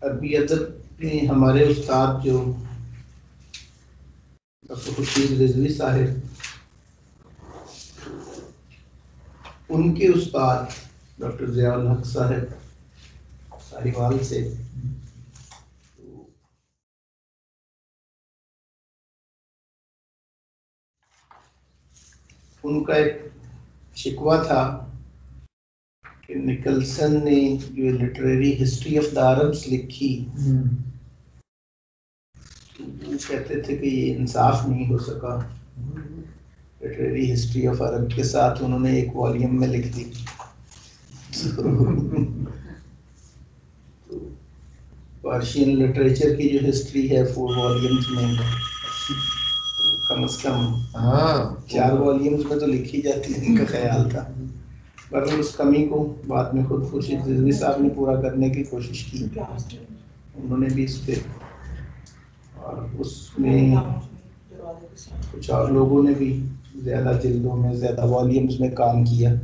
अरबी अदब में हमारे उस्ताद जो डॉक्टर खुर्शीद रिजवी साहिब, उनके उस्ताद डॉक्टर ज़ियाउल हक साहिब साहिवाल से उनका एक शिकवा था कि निकलसन ने जो literary history of the Arabs लिखी, तो वो कहते थे कि ये इंसाफ नहीं हो सका। लिटरेरी हिस्ट्री ऑफ अरब के साथ उन्होंने एक वॉल्यूम में लिख दी। तो पर्शियन लिटरेचर की जो हिस्ट्री है 4 वॉल्यूम्स में, तो कम से कम 4 वॉल्यूम्स में तो लिखी जाती है, इनका ख्याल था। पर उस कमी को बाद में खुद खुर्शीद रिजवी साहब ने पूरा करने की कोशिश की, उन्होंने भी इस पे, और उसमें कुछ और लोगों ने भी ज़्यादा जिल्दों में, ज़्यादा वॉल्यूम्स में काम किया।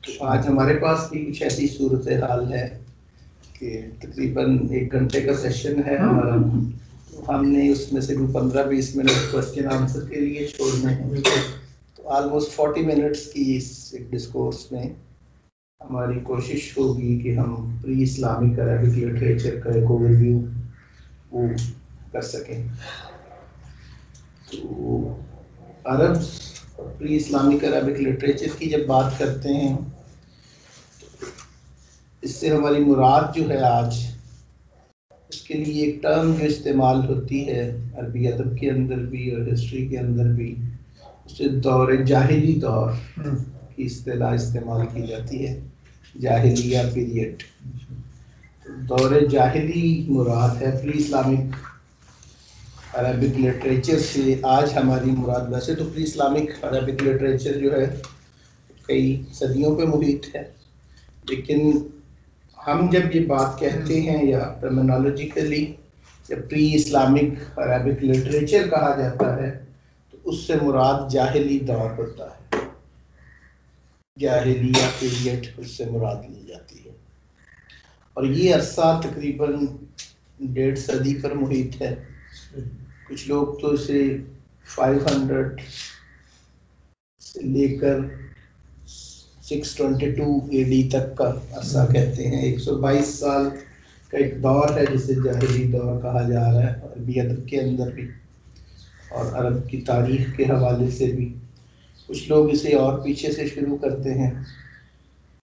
तो आज हमारे पास भी कुछ ऐसी सूरत हाल है कि तकरीबन 1 घंटे का सेशन है हमारा, तो हमने उसमें से 15-20 मिनट क्वेश्चन आंसर के लिए छोड़ने हैं। तो ऑलमोस्ट 40 मिनट्स की इस डिस्कोर्स में हमारी कोशिश होगी कि हम प्री इस्लामिक अरबिक लिटरेचर का एक ओवरव्यू वो कर सकें। तो अरब्स और प्री इस्लामिक अरबिक लिटरेचर की जब बात करते हैं, तो इससे हमारी मुराद जो है आज, उसके लिए एक टर्म जो इस्तेमाल होती है अरबी अदब के अंदर भी और हिस्ट्री के अंदर भी, उसे दौर जाहिली दौर की इस्तेलाह इस्तेमाल की जाती है, जाहिलिया पीरियड। तो दौर जाहिली मुराद है प्री इस्लामिक अरबिक लिटरेचर से। आज हमारी मुराद, वैसे तो प्री इस्लामिक अरबिक लिटरेचर जो है कई सदियों पे मुहित है, लेकिन हम जब ये बात कहते हैं या टर्मिनोलॉजिकली जब प्री इस्लामिक अरबिक लिटरेचर कहा जाता है, तो उससे मुराद जाहिली दौर होता है, जाहिलिया पीरियड उससे मुराद ली जाती है। और ये अरसा तकरीबन 1.5 सदी पर मुहित है। कुछ लोग तो इसे 500 से लेकर 622 AD तक का अरसा कहते हैं। 122 साल का एक दौर है जिसे जाहिली दौर कहा जा रहा है अरबी अदब के अंदर भी और अरब की तारीख के हवाले से भी। कुछ लोग इसे और पीछे से शुरू करते हैं,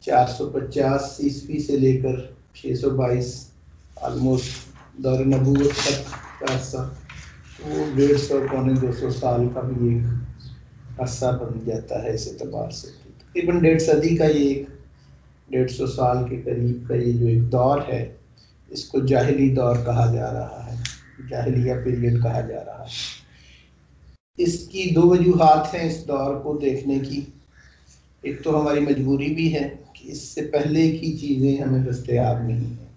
450 ईस्वी से लेकर 622 ऑलमोस्ट दौर नबूवत तक का अरसा, तो 150 पौने 200 साल का भी एक अरसा बन जाता है इस एतबार से। तकरीबन 1.5 सदी का ये एक 150 साल के करीब का ये जो एक दौर है, इसको जाहिली दौर कहा जा रहा है, जाहिलिया पीरियड कहा जा रहा है। इसकी 2 वजूहात हैं इस दौर को देखने की। एक तो हमारी मजबूरी भी है कि इससे पहले की चीज़ें हमें दस्तयाब नहीं है।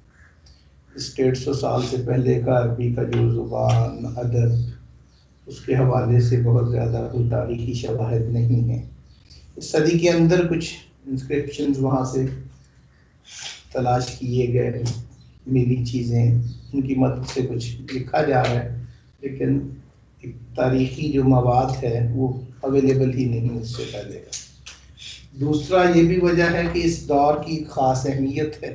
इस 150 साल से पहले का अरबी का जो ज़ुबान अदब, उसके हवाले से बहुत ज़्यादा कोई तारीखी शवाहिद नहीं है। इस सदी के अंदर कुछ इंस्क्रिप्शंस वहाँ से तलाश किए गए, मिली चीज़ें, उनकी मदद से कुछ लिखा जा रहा है, लेकिन एक तारीखी जो मवाद है वो अवेलेबल ही नहीं उससे पहले का। दूसरा ये भी वजह है कि इस दौर की ख़ास अहमियत है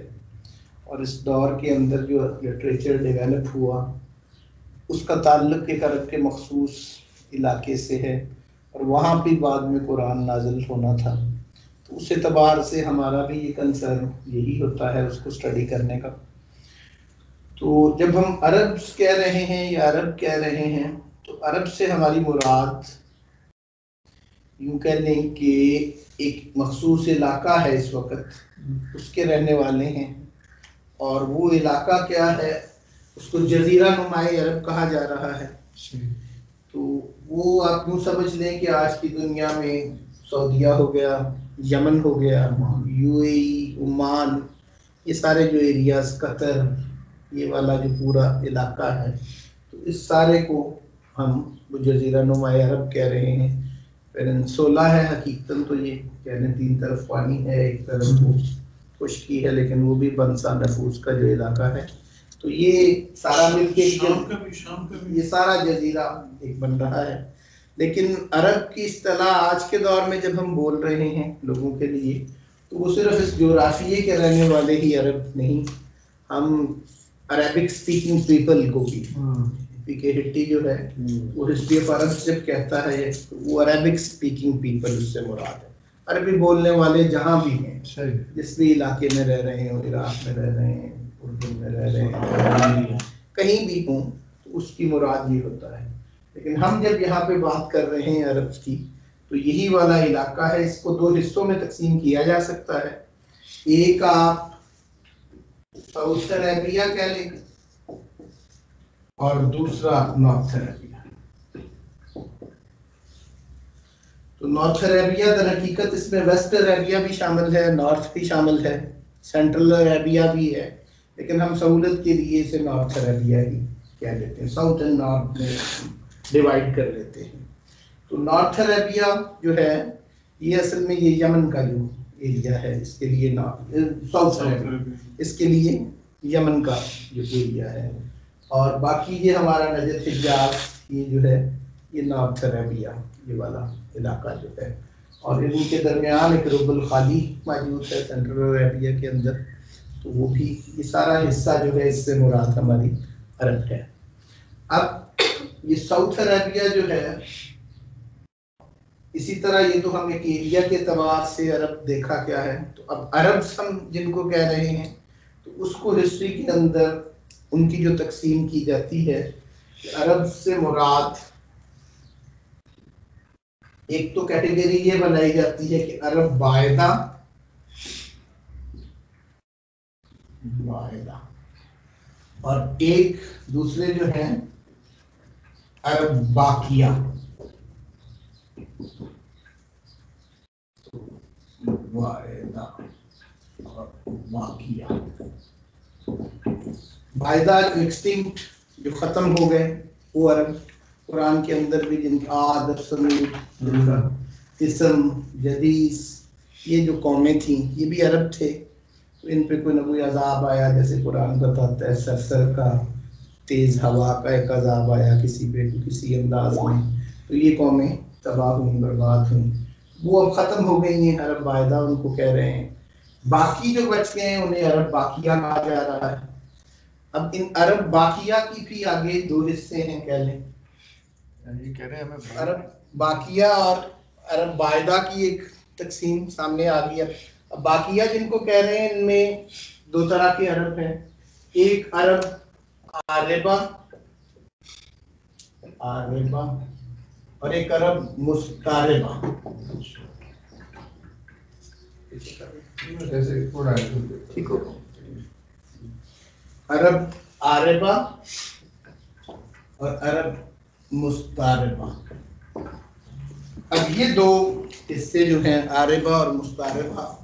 और इस दौर के अंदर जो लिटरेचर डेवलप हुआ उसका ताल्लुक़ एक अरब के मखसूस इलाके से है और वहाँ भी बाद में कुरान नाजिल होना था। तो उस एतबार से हमारा भी ये कंसर्न यही होता है उसको स्टडी करने का। तो जब हम अरब कह रहे हैं या अरब कह रहे हैं, तो अरब से हमारी मुराद यूँ कह लें कि एक मखसूस इलाका है इस वक्त, उसके रहने वाले हैं। और वो इलाका क्या है, उसको जजीरा नुमाए अरब कहा जा रहा है। तो वो आप यूँ समझ लें कि आज की दुनिया में सऊदीया हो गया, यमन हो गया, यूएई, ओमान, ये सारे जो एरियाज, कतर, ये वाला जो पूरा इलाका है, तो इस सारे को हम जजीरा नुमाए अरब कह रहे हैं। पेनिनसुला है हकीकतन तो ये कहने 3 तरफ पानी है, एक तरफ वो खुश्की है, लेकिन वो भी बंसा नफूस का जो इलाका है तो ये सारा मिलके शाम का भी ये सारा जजीरा एक बन रहा है। लेकिन अरब की इस्तिलाह आज के दौर में जब हम बोल रहे हैं लोगों के लिए, तो वो सिर्फ इस जोग्राफिये के रहने वाले ही अरब नहीं, हम अरेबिक स्पीकिंग पीपल को भी, पीके हिट्टी जो है वो हिस्ट्री ऑफ अरब जब कहता है वो अरेबिक स्पीकिंग पीपल उससे मुराद है। अरबी बोलने वाले जहाँ भी हैं, जिस भी इलाके में रह रहे हो, इराक में रह रहे हैं, उर्दू में रह रहे हैं, कहीं भी हों, तो उसकी मुराद ये होता है। लेकिन हम जब यहाँ पे बात कर रहे हैं अरब की, तो यही वाला इलाका है। इसको दो हिस्सों में तकसीम किया जा सकता है। एक आप साउथ अरेबिया कह लें और दूसरा नॉर्थ अरेबिया। तो नॉर्थ अरेबिया दर हकीकत इसमें वेस्ट अरेबिया भी शामिल है, नॉर्थ भी शामिल है, सेंट्रल अरेबिया भी है, लेकिन हम सहूलत के लिए इसे नॉर्थ अरेबिया ही कह लेते हैं, साउथ एंड नॉर्थ में डिवाइड कर लेते हैं। तो नॉर्थ अरेबिया जो है ये असल में ये यमन का जो एरिया है, इसके लिए साउथ अरेबिया, इसके लिए यमन का जो एरिया है, और बाकी ये हमारा नजद हिजाज ये जो है ये नॉर्थ अरेबिया ये वाला इलाका जो है, और इनके दरमियान एक रुबुल खाली मौजूद है सेंट्रल अरेबिया के अंदर। तो वो भी ये सारा हिस्सा जो है इससे मुराद हमारी अरब है। अब ये साउथ अरेबिया जो है, इसी तरह ये तो हम एक एरिया के एतबार से अरब देखा क्या है। तो अब अरब हम जिनको कह रहे हैं, तो उसको हिस्ट्री के अंदर उनकी जो तकसीम की जाती है, अरब से मुराद एक तो कैटेगरी ये बनाई जाती है कि अरब बायदा, और एक दूसरे जो है अरब बाकिया। वायदा और बाकिया, वायदा एक्सटिंक्ट जो खत्म हो गए वो अरब, कुरान के अंदर भी जिनका आद, समूद, जिनका किस्म, जदीस, ये जो कौमें थी ये भी अरब थे। तो इन पे कोई ना कोई अजाब आया, जैसे कुरान बताता है सरसर का, तेज हवा का एक अजाब आया किसी पे किसी अंदाज में, तो ये कौमें तबाह हुई, बर्बाद हुई, वो अब खत्म हो गई हैं, अरब वायदा उनको कह रहे हैं। बाकी जो बच गए हैं उन्हें अरब बाकिया कहा जा रहा है। अब इन अरब बाकिया की भी आगे दो हिस्से हैं कह लें, ये कह रहे हैं हमें अरब बाकिया और अरब वायदा की एक तकसीम सामने आ गई है। अब बाकिया जिनको कह रहे हैं, इनमें दो तरह के अरब हैं, एक अरब आरेबा और एक अरब मुस्तारेबा। ठीक हो, अरब आरेबा और अरब मुस्तारेबा। अब ये दो हिस्से जो हैं आरेबा और मुस्तारेबा,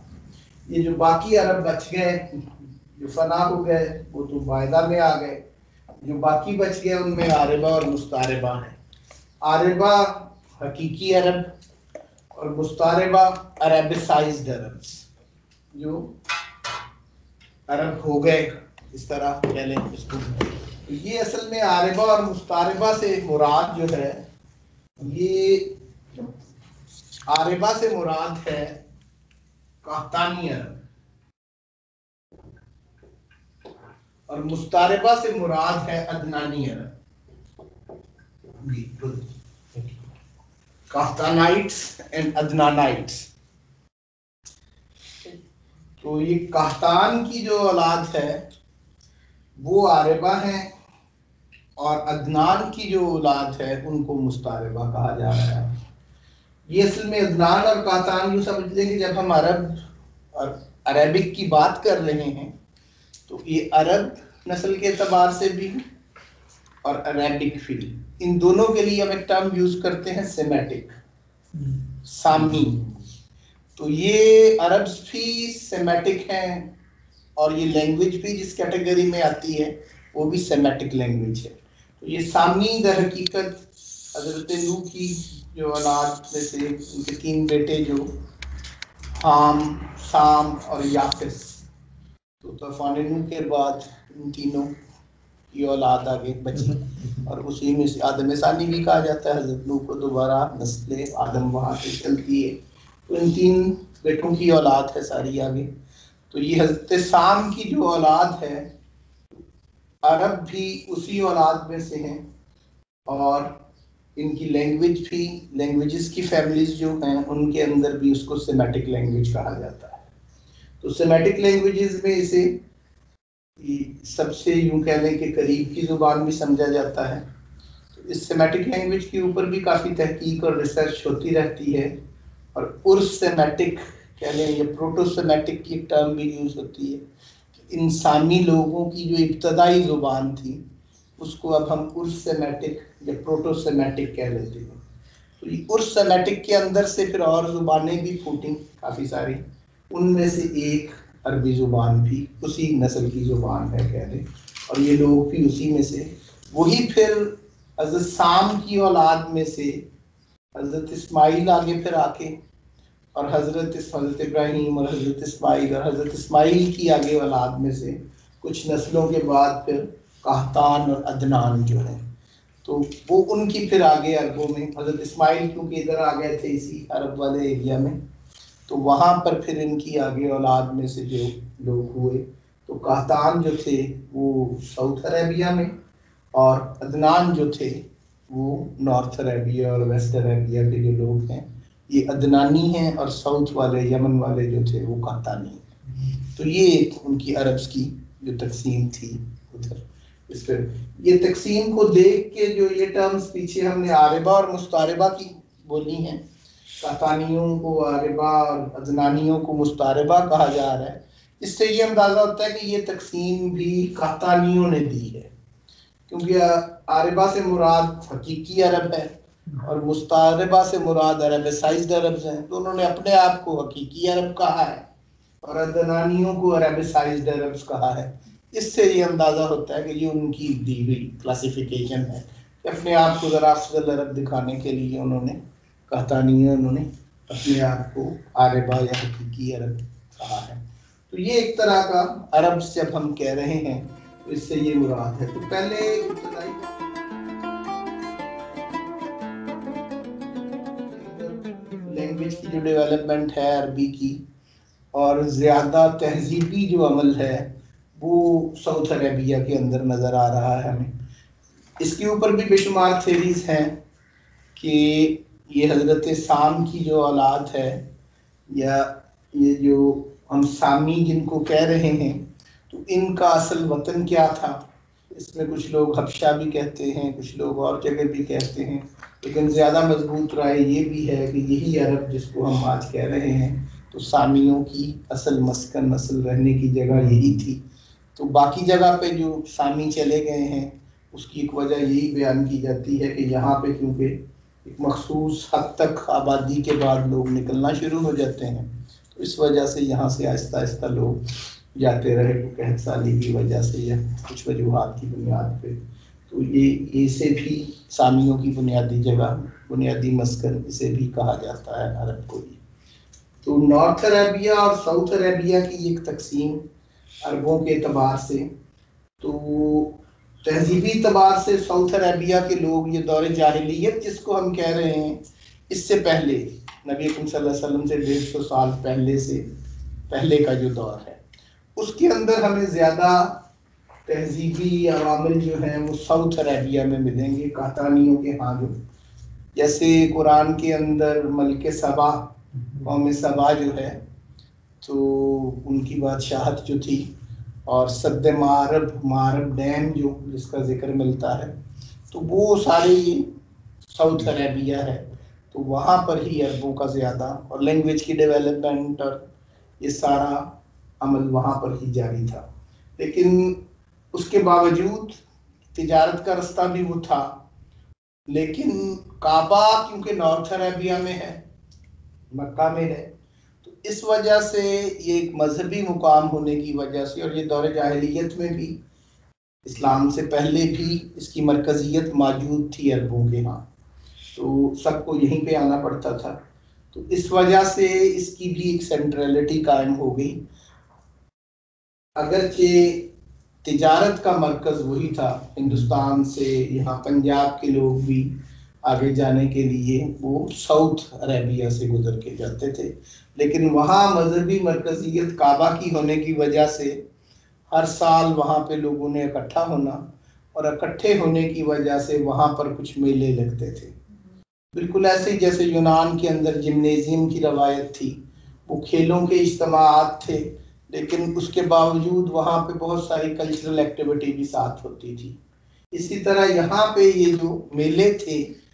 ये जो बाकी अरब बच गए जो फना हो गए वो तो वायदा में आ गए, जो बाकी बच गए उनमें आरेबा और मुस्तारेबा है। आरेबा हकीकी अरब और मुस्तारेबा अरेबिसाइज्ड अरब, जो अरब हो गए इस तरह कह लें इसको। ये असल में आरेबा और मुस्तारेबा से मुराद जो है, ये आरेबा से मुराद है काहतानी अरब, और मुस्तारेबा से मुराद है अदनानी अरब। काहतानाइट्स एंड अदनानाइट्स। तो ये काहतान की जो औलाद है वो आरेबा है, और अदनान की जो औलाद है उनको मुस्तारेबा कहा जा रहा है। ये असल में अदनान और काहतान यूँ समझ लें कि जब हम अरब और अरेबिक की बात कर रहे हैं, तो ये अरब नस्ल के एतबार से भी और अरेबिक भी, इन दोनों के लिए हम एक टर्म यूज करते हैं सेमेटिक, सामी। तो ये अरब्स भी सेमेटिक हैं, और ये लैंग्वेज भी जिस कैटेगरी में आती है वो भी सेमेटिक लैंग्वेज है। तो ये सामी दर हकीकत हजरत नूह की जो औलाद में से उनके तीन बेटे जो हाम, साम और याफिस, तो तूफान नूह के बाद इन तीनों की औलाद आगे बची और उसी में से आदम सानी भी कहा जाता है। हजरत नूह को दोबारा नस्ल आदम वहाँ से चलती है। तो इन 3 बेटों की औलाद है सारी आगे। तो ये हजरत साम की जो औलाद है, अरब भी उसी औलाद में से हैं और इनकी लैंग्वेज भी, लैंग्वेजेस की फैमिलीज जो हैं उनके अंदर भी उसको सेमेटिक लैंग्वेज कहा जाता है। तो सेमेटिक लैंग्वेजेस में इसे सबसे यूं कह लें कि करीब की जुबान भी समझा जाता है। तो इस सेमेटिक लैंग्वेज के ऊपर भी काफ़ी तहकीक और रिसर्च होती रहती है और उर्स सेमेटिक कह लें या प्रोटोसेमेटिक की टर्म भी यूज होती है। इंसानी लोगों की जो इब्तदाई जुबान थी उसको अब हम उर्स सेमेटिक या प्रोटोसेमेटिक कह लेते हैं। तो ये उर्स सेमेटिक के अंदर से फिर और जुबानें भी फूटी काफ़ी सारी, उनमें से एक अरबी ज़ुबान भी उसी नस्ल की ज़ुबान है कह लें, और ये लोग भी उसी में से, वही फिर हज़रत साम की औलाद में से हज़रत इस्माइल आगे फिर आके और हज़रत इब्राहीम और हज़रत इस्माइल और हज़रत इस्माइल की आगे औलाद में से कुछ नस्लों के बाद फिर कहतान और अदनान जो है, तो वो उनकी फिर आगे अरबों में हज़रत इस्माइल क्योंकि इधर आ गए थे इसी अरब वाले एरिया में, तो वहाँ पर फिर इनकी आगे औलाद में से जो लोग हुए, तो कहतान जो थे वो साउथ अरेबिया में और अदनान जो थे वो नॉर्थ अरेबिया और वेस्ट अरेबिया के जो लोग हैं ये अदनानी हैं और साउथ वाले यमन वाले जो थे वो कहतानी हैं। तो ये एक उनकी अरब्स की जो तकसीम थी उधर। इस पर ये तकसीम को देख के जो ये टर्म्स पीछे हमने आरिबा और मुस्तारिबा की बोली हैं, कहतानियों को आरिबा और अदनानियों को मुस्तारिबा कहा जा रहा है, इससे ये अंदाज़ा होता है कि ये तकसीम भी कहतानियों ने दी है, क्योंकि आरिबा से मुराद हकीकी अरब है और मुस्तारिबा से मुराद अरबिसाइज्ड अरब्स हैं, तो उन्होंने अपने आप को हकीकी अरब कहा है और अदनानियों को अरबिसाइज्ड अरब्स कहा है। इससे ये अंदाज़ा होता है कि ये उनकी दी हुई क्लासिफिकेशन है कि अपने आप को ज़रा अफजल अरब दिखाने के लिए उन्होंने उन्होंने अपने आप को आरिबा या हकीकी अरब कहा है। तो ये एक तरह का अरब जब हम कह रहे हैं तो इससे ये मुराद है। तो पहले लैंग्वेज की जो डेवलपमेंट है अरबी की और ज़्यादा तहजीबी जो अमल है वो साउथ अरेबिया के अंदर नज़र आ रहा है हमें। इसके ऊपर भी बेशुमार थेरीज हैं कि ये हज़रत साम की जो औलाद है या ये जो हम सामी जिनको कह रहे हैं तो इनका असल वतन क्या था। इसमें कुछ लोग हबशा भी कहते हैं, कुछ लोग और जगह भी कहते हैं, लेकिन ज़्यादा मजबूत राय ये भी है कि यही अरब जिसको हम आज कह रहे हैं तो सामियों की असल मस्कन असल रहने की जगह यही थी। तो बाकी जगह पे जो सामी चले गए हैं उसकी एक वजह यही बयान की जाती है कि यहाँ पे क्योंकि एक मखसूस हद तक आबादी के बाद लोग निकलना शुरू हो जाते हैं, तो इस वजह से यहाँ से आहिस्ता आहिस्ता लोग जाते रहे कहत साली की वजह से या कुछ वजूहात की बुनियाद पे। तो ये इसे भी सामियों की बुनियादी जगह, बुनियादी मस्कन इसे भी कहा जाता है अरब को भी। तो नॉर्थ अरेबिया और साउथ अरेबिया की एक तकसीम अरबों के अतबार से, तो तहजीबी अतबार से साउथ अरेबिया के लोग ये दौर जाहिलियत जिसको हम कह रहे हैं, इससे पहले नबी अकरम सल्लल्लाहु अलैहि वसल्लम से 150 साल पहले से पहले का जो दौर है उसके अंदर हमें ज़्यादा तहजीबी अवामिल जो हैं वो साउथ अरेबिया में मिलेंगे कहतानियों के यहाँ। जो जैसे कुरान के अंदर मलिक सबा, कौम सबा जो है तो उनकी बादशाहत जो थी और सद्द मारब डैम जो जिसका जिक्र मिलता है तो वो सारे साउथ अरेबिया है। तो वहाँ पर ही अरबों का ज़्यादा और लैंग्वेज की डेवलपमेंट और ये सारा अमल वहाँ पर ही जारी था। लेकिन उसके बावजूद तिजारत का रास्ता भी वो था, लेकिन काबा क्योंकि नॉर्थ अरेबिया में है, मक्का में है, तो इस वजह से ये एक मजहबी मुकाम होने की वजह से और ये दौर जाहिलियत में भी इस्लाम से पहले भी इसकी मरकज़ियत मौजूद थी अरबों के यहाँ, तो सबको यहीं पे आना पड़ता था। तो इस वजह से इसकी भी एक सेंट्रलिटी कायम हो गई। अगरचे तिजारत का मरकज वही था। हिंदुस्तान से यहाँ पंजाब के लोग भी आगे जाने के लिए वो साउथ अरेबिया से गुजर के जाते थे, लेकिन वहाँ मजहबी मरकजियत काबा की होने की वजह से हर साल वहाँ पे लोगों ने इकट्ठा होना, और इकट्ठे होने की वजह से वहाँ पर कुछ मेले लगते थे। बिल्कुल ऐसे ही जैसे यूनान के अंदर जिम्नेजियम की रवायत थी, वो खेलों के इज्तिमाआत थे, लेकिन उसके बावजूद वहाँ पे बहुत सारी कल्चरल एक्टिविटी भी साथ होती थी। इसी तरह यहाँ पे ये जो मेले थे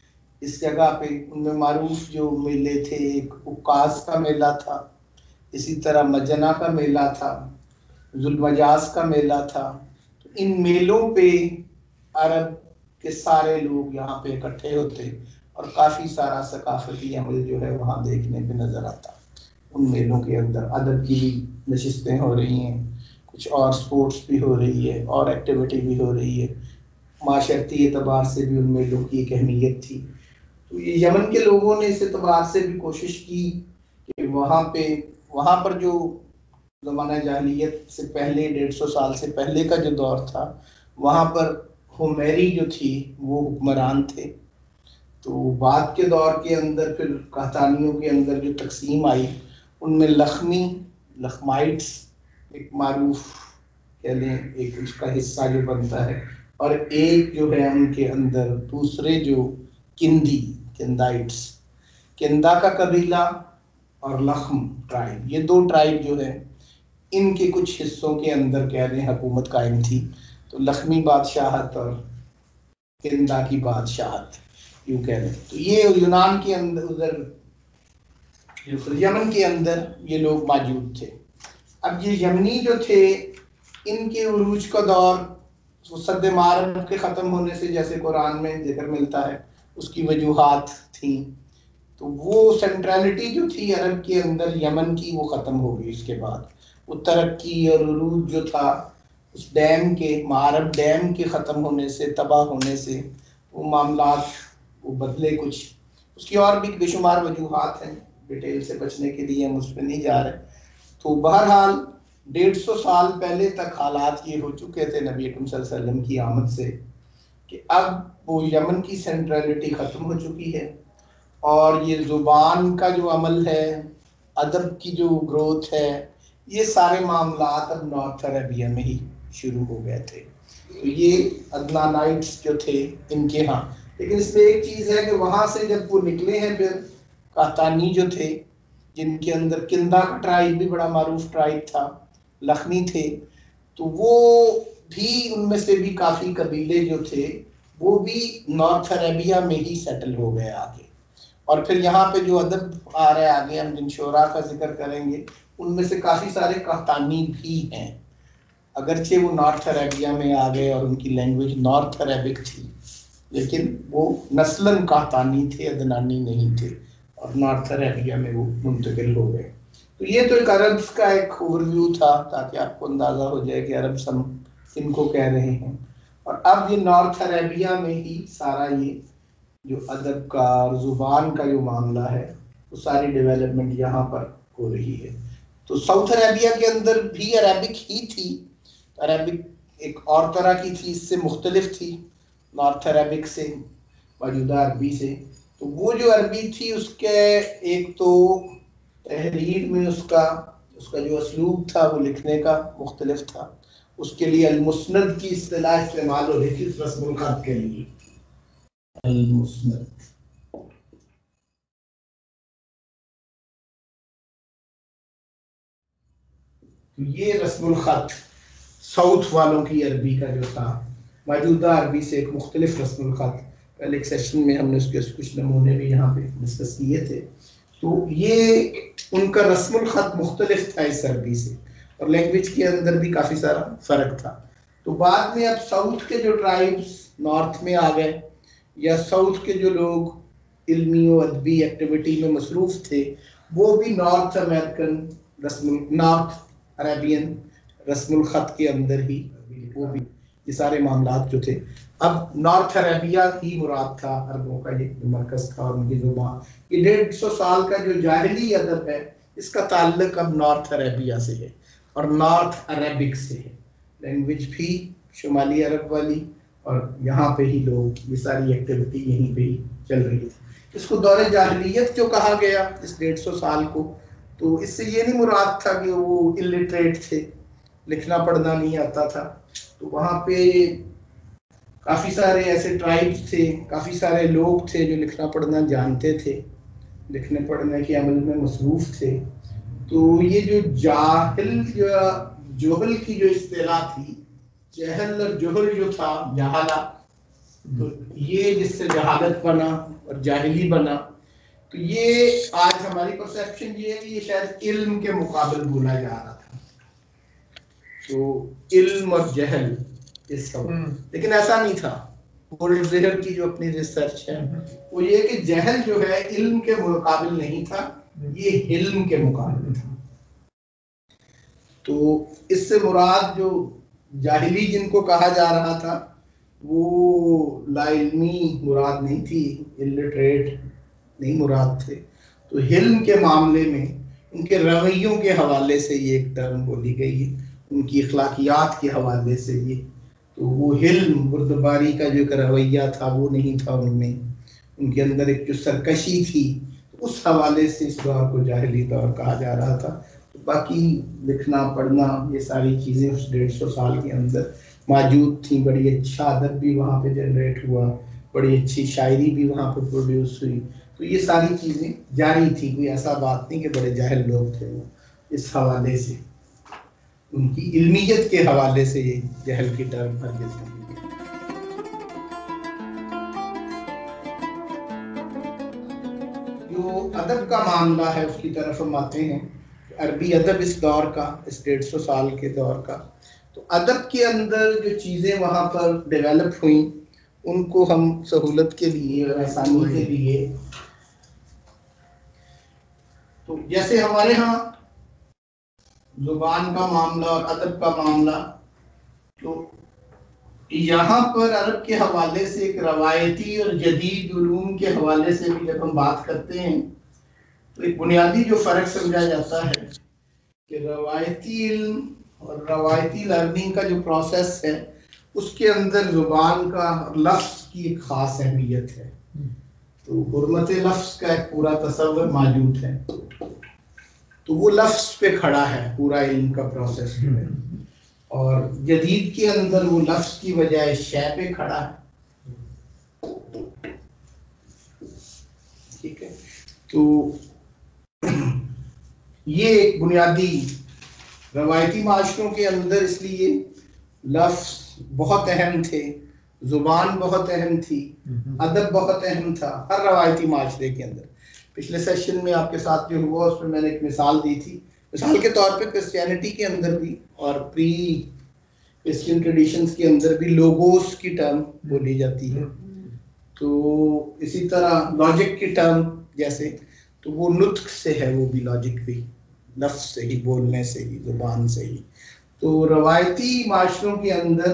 इस जगह पे, उनमें मारूफ जो मेले थे, एक उक्कास का मेला था, इसी तरह मजना का मेला था, जुल्मजाज का मेला था। तो इन मेलों पे अरब के सारे लोग यहाँ पे इकट्ठे होते और काफ़ी सारा सकाफती अमल जो है वहाँ देखने पे नज़र आता। उन मेलों के अंदर अदब की भी नशिस्तें हो रही हैं, कुछ और स्पोर्ट्स भी हो रही है, और एक्टिविटी भी हो रही है। माशरती एतबार से भी उन मेलों की एक अहमियत थी। तो ये यमन के लोगों ने इस एतबार से भी कोशिश की कि वहाँ पर जो ज़माना जाहिलियत से पहले 150 साल से पहले का जो दौर था, वहाँ पर हुमैरी जो थी वो हुक्मरान थे। तो बाद के दौर के अंदर फिर कहतानियों के अंदर जो तकसीम आई, उनमें लखमाइट्स एक मारूफ कह लें, एक उसका हिस्सा जो बनता है, और एक जो है उनके अंदर दूसरे जो किंदाइट्स, किंदा का कबीला और लख्म ट्राइब, ये दो ट्राइब जो है इनके कुछ हिस्सों के अंदर कह लें हुकूमत कायम थी। तो लख्मी बादशाहत और किंदा की बादशाहत यूं कह लें। तो ये यूनान के अंदर, उधर यमन के अंदर ये लोग मौजूद थे। अब ये यमनी जो थे, इनके उरूज का दौर सद मारब के ख़त्म होने से, जैसे कुरान में जिक्र मिलता है, उसकी वजूहात थी। तो वो सेंट्रलिटी जो थी अरब के अंदर यमन की, वो ख़त्म हो गई। उसके बाद वो तरक्की और उरूज जो था, उस डैम के, मारब डैम के ख़त्म होने से, तबाह होने से वो मामलात वो बदले कुछ। उसकी और भी बेशुमार वजूहात हैं, डिटेल से बचने के लिए हम उस पर नहीं जा रहे। तो बहरहाल 150 साल पहले तक हालात ये हो चुके थे नबी अकरम सल्लल्लाहु अलैहि वसल्लम की आमद से, कि अब वो यमन की सेंट्रलिटी ख़त्म हो चुकी है, और ये ज़ुबान का जो अमल है, अदब की जो ग्रोथ है, ये सारे मामलात अब नॉर्थ अरेबिया में ही शुरू हो गए थे। तो ये अदनानाइट्स जो थे इनके यहाँ, लेकिन इसमें एक चीज़ है कि वहाँ से जब वो निकले हैं, फिर कहतानी जो थे, जिनके अंदर किंदा का ट्राइब भी बड़ा मारूफ ट्राइब था, लखनी थे, तो वो भी, उनमें से भी काफ़ी कबीले जो थे वो भी नॉर्थ अरेबिया में ही सेटल हो गए आगे। और फिर यहाँ पे जो अदब आ रहा है आगे, हम जिन शोरा का जिक्र करेंगे, उनमें से काफ़ी सारे कहतानी भी हैं, अगरचे वो नॉर्थ अरेबिया में आ गए और उनकी लैंग्वेज नॉर्थ अरेबिक थी, लेकिन वो नस्लन कहतानी थे, अदनानी नहीं थे, और नॉर्थ अरेबिया में वो मुंतकिल हो गए। तो ये तो एक अरब का एक ओवरव्यू था, ताकि आपको अंदाज़ा हो जाए कि अरब सम इनको कह रहे हैं। और अब ये नॉर्थ अरेबिया में ही सारा ये जो अदब का और ज़ुबान का जो मामला है, वो सारी डेवलपमेंट यहाँ पर हो रही है। तो साउथ अरेबिया के अंदर भी अरेबिक ही थी, अरेबिक एक और तरह की थी, इससे मुख्तलिफ थी नॉर्थ अरेबिक से, मौजूदा अरबी से। तो वो जो अरबी थी, उसके एक तो तहरीर में उसका जो असलूब था वो लिखने का मुख्तलिफ था। उसके लिए अल-मुस्नद की इस्तिलाह इस्तेमाल हो रही थी रस्मुल खत के लिए, अल-मुस्नद। तो ये रस्मुल खत साउथ वालों की अरबी का जो था, मौजूदा अरबी से एक मुख्तलिफ रस्मुल खत, पहले एक सेशन में हमने उसके कुछ नमूने भी यहाँ पे डिस्कस किए थे। तो ये उनका रस्मुल खत मुख्तलिफ था इस अरबी से, और लैंग्वेज के अंदर भी काफ़ी सारा फ़र्क था। तो बाद में अब साउथ के जो ट्राइब्स नॉर्थ में आ गए, या साउथ के जो लोग इल्मी और अदबी एक्टिविटी में मसरूफ़ थे, वो भी नॉर्थ अरेबियन रस्मुल ख़त के अंदर ही वो भी ये सारे मामलात जो थे। अब नॉर्थ अरेबिया ही मुराद था, अरबों का ये मरकज़ था और उनकी ज़ुबान। ये 150 साल का जो जाहिली अदब है, इसका ताल्लुक अब नॉर्थ अरेबिया से है और नॉर्थ अरेबिक से है। लैंग्वेज भी शुमाली अरब वाली, और यहाँ पे ही लोग, ये सारी एक्टिविटी यहीं पे ही चल रही थी। इसको दौरे जाहिलियत जो कहा गया इस 150 साल को, तो इससे ये नहीं मुराद था कि वो इलिटरेट थे, लिखना पढ़ना नहीं आता था। तो वहाँ पे काफ़ी सारे ऐसे ट्राइब्स थे, काफ़ी सारे लोग थे जो लिखना पढ़ना जानते थे, लिखने पढ़ने के अमल में मसरूफ़ थे। तो ये जो जाहिल या जोहल की जो इस्तिलाह थी, जहल और जोहल जो था, जहाला, तो ये जिससे जहालत बना और जाहिली बना, तो ये आज हमारी परसेप्शन ये है कि ये शायद इल्म के मुकाबले बोला जा रहा था। तो इल्म और जहल इस सवाल, लेकिन ऐसा नहीं था। गोल्डज़ेहर की जो अपनी रिसर्च है वो ये कि जहल जो है इल्म के मुकाबले नहीं था, ये हिल्म के मुकाबले था। तो इससे मुराद जो जाहिली जिनको कहा जा रहा था वो लाइल्मी मुराद नहीं थी, इलिटरेट नहीं मुराद थे। तो हिल्म के मामले में उनके रवैयों के हवाले से ये एक टर्म बोली गई है, उनकी अखलाकियात के हवाले से ये। तो वो हिल्म, बुर्दबारी का जो एक रवैया था वो नहीं था उनमें, उनके अंदर एक जो सरकशी थी, उस हवाले से इस दौर को जाहिली दौर कहा जा रहा था। तो बाकी लिखना पढ़ना ये सारी चीज़ें उस 150 साल के अंदर मौजूद थी। बड़ी अच्छा अदब भी वहाँ पे जनरेट हुआ, बड़ी अच्छी शायरी भी वहाँ पे प्रोड्यूस हुई। तो ये सारी चीज़ें जारी थी, कोई ऐसा बात नहीं कि बड़े जाहिल लोग थे वो। इस हवाले से उनकी इल्मियत के हवाले से ये जहल की टर्म हरगिज़ नहीं। जो अदब का मामला है उसकी तरफ हम आते हैं। अरबी अदब इस दौर का, इस 150 साल के दौर का, तो अदब के अंदर जो चीज़ें वहाँ पर डेवलप हुई उनको हम सहूलत के लिए और आसानी के लिए, तो जैसे हमारे यहाँ ज़ुबान का मामला और अदब का मामला, तो यहाँ पर अरब के हवाले से एक रवायती और जदीद उलूम के हवाले से भी जब हम बात करते हैं तो एक बुनियादी जो फ़र्क समझा जाता है कि रवायती इल्म और रवायती लर्निंग का जो प्रोसेस है उसके अंदर ज़ुबान का और लफ्ज़ की एक ख़ास अहमियत है। तो हुर्मत लफ्ज़ का एक पूरा तसव्वुर मौजूद है, तो वो लफ्ज़ पे खड़ा है पूरा इल्म का प्रोसेस है। और जदीद के अंदर वो लफ्ज़ की बजाय शय पे खड़ा है। ठीक है, तो ये एक बुनियादी रवायती माशरों के अंदर इसलिए लफ्ज़ बहुत अहम थे, ज़ुबान बहुत अहम थी, अदब बहुत अहम था हर रवायती माशरे के अंदर। पिछले सेशन में आपके साथ जो हुआ उसमें मैंने एक मिसाल दी थी। मिसाल के तौर पे क्रिश्चियनिटी के अंदर भी और प्री क्रिश्चियन ट्रेडिशंस के अंदर भी लोगोस की टर्म बोली जाती है। तो इसी तरह लॉजिक की टर्म जैसे, तो वो नुत्क से है, वो भी लॉजिक भी लफ्ज़ से ही, बोलने से ही, ज़ुबान से ही। तो रवायती माशरों के अंदर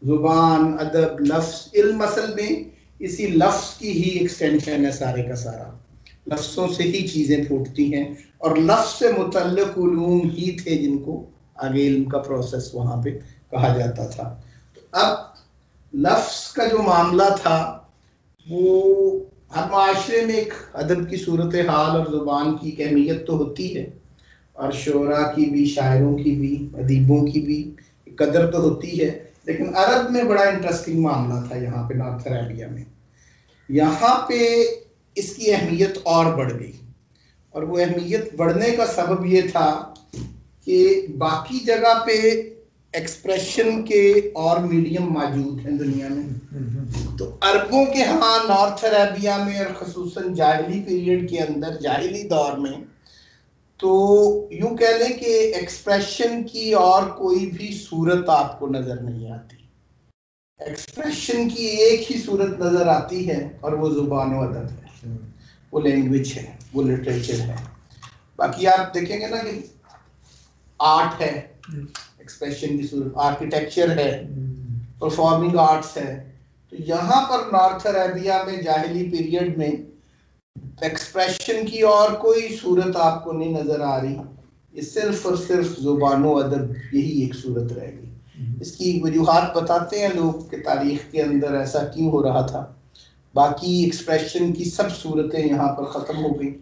ज़ुबान, अदब, लफ्ज़, इल्म असल में इसी लफ्ज़ की ही एक्सटेंशन है सारे का सारा। लफ्ज़ों से ही चीज़ें फूटती हैं और लफ्ज़ से मुतल्लिक़ उलूम ही थे जिनको आगे इल्म का प्रोसेस वहाँ पे कहा जाता था। तो अब लफ्ज़ का जो मामला था वो हर माशरे में एक अदब की सूरत हाल और ज़ुबान की अहमियत तो होती है, और शोरा की भी, शायरों की भी, अदीबों की भी कदर तो होती है। लेकिन अरब में बड़ा इंटरेस्टिंग मामला था यहाँ पे, नॉर्थ अरेबिया में। यहाँ पे इसकी अहमियत और बढ़ गई, और वो अहमियत बढ़ने का सबब ये था कि बाकी जगह पे एक्सप्रेशन के और मीडियम मौजूद हैं दुनिया में। तो अरबों के यहाँ नॉर्थ अरेबिया में और ख़ुसूसन जाहिली पीरियड के अंदर, जाहिली दौर में, तो यूँ कह लें कि एक्सप्रेशन की और कोई भी सूरत आपको नज़र नहीं आती। एक्सप्रेशन की एक ही सूरत नज़र आती है और वो ज़ुबान व अदब है, वो लैंग्वेज है, वो लिटरेचर है। बाकी आप देखेंगे ना कि आर्ट है, एक्सप्रेशन की सूरत, आर्किटेक्चर है, परफॉर्मिंग आर्ट्स है। तो यहाँ पर नॉर्थ अरेबिया में जाहिली पीरियड में एक्सप्रेशन की और कोई सूरत आपको नहीं नज़र आ रही, ये सिर्फ और सिर्फ ज़ुबान व अदब, यही एक सूरत रहेगी। इसकी वजूहात बताते हैं लोग कि तारीख के अंदर ऐसा क्यों हो रहा था। बाकी एक्सप्रेशन की सब सूरतें यहाँ पर ख़त्म हो गई,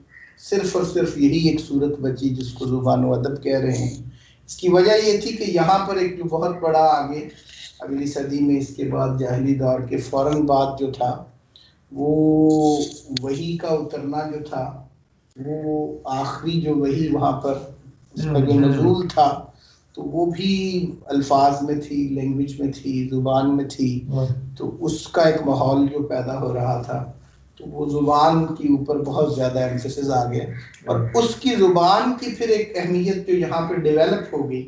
सिर्फ और सिर्फ यही एक सूरत बची जिसको ज़ुबान व अदब कह रहे हैं। इसकी वजह ये थी कि यहाँ पर एक जो बहुत बड़ा आगे अगली सदी में, इसके बाद जाहिली दौर के फ़ौरन बाद जो था, वो वही का उतरना जो था, वो आखिरी जो वही वहाँ पर उसका जो नज़ूल था, तो वो भी अल्फाज में थी, लैंग्वेज में थी, ज़ुबान में थी। तो उसका एक माहौल जो पैदा हो रहा था, तो वो ज़ुबान के ऊपर बहुत ज़्यादा एम्फेसिस आ गया और उसकी ज़ुबान की फिर एक अहमियत जो यहाँ पे डेवलप हो गई।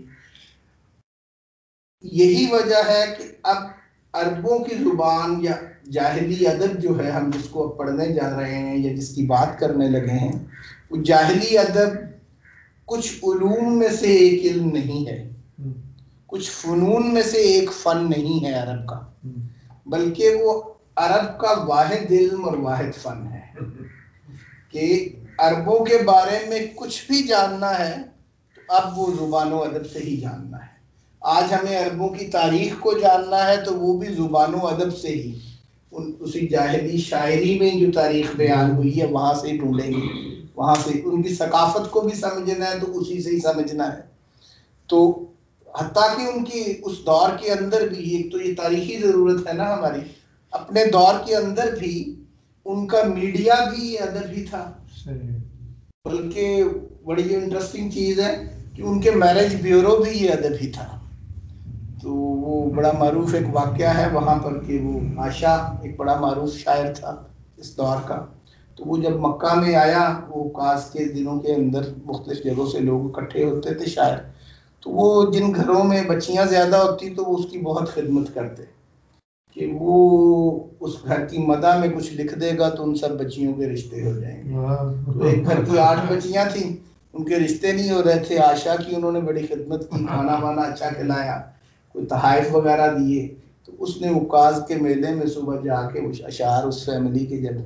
यही वजह है कि अब अरबों की ज़ुबान या जाहिली अदब जो है, हम जिसको अब पढ़ने जा रहे हैं या जिसकी बात करने लगे हैं, वो जाहिली अदब कुछ उलूम में से एक इल्म नहीं है, कुछ फ़नून में से एक फ़न नहीं है अरब का, बल्कि वो अरब का वाहिद इल्म और वाहिद फ़न है कि अरबों के बारे में कुछ भी जानना है तो अब वो ज़ुबान व अदब से ही जानना है। आज हमें अरबों की तारीख़ को जानना है तो वो भी ज़ुबान व अदब से ही, उसी जाहिली शायरी में जो तारीख़ बयान हुई है वहाँ से ही ढूंढेंगे, वहाँ से उनकी सकाफ़त को भी समझना है तो उसी से ही समझना है। तो हत्ता कि उनकी उस दौर के अंदर भी, एक तो ये तारीखी ज़रूरत है ना हमारी, अपने दौर के अंदर भी उनका मीडिया भी अदब ही था। बल्कि बड़ी इंटरेस्टिंग चीज़ है कि उनके मैरिज ब्यूरो भी ये अदब ही था। तो वो बड़ा मारूफ एक वाक़या है वहाँ पर कि वो आशा एक बड़ा मारूफ शायर था इस दौर का। तो वो जब मक्का में आया, वो कास के दिनों के अंदर मुख्तलिफ जगहों से लोग इकट्ठे होते थे शायर, तो वो जिन घरों में बच्चियां ज़्यादा होती तो वो उसकी बहुत खिदमत करते कि वो उस घर की मदा में कुछ लिख देगा तो उन सब बच्चियों के रिश्ते हो जाएंगे। तो एक घर की 8 बच्चियां थी, उनके रिश्ते नहीं हो रहे थे। आशा की उन्होंने बड़ी खिदमत की, खाना वाना अच्छा खिलाया, कोई तहाइफ वगैरह दिए। तो उसने उकास के मेले में सुबह जाके वो अशार उस फैमिली के जब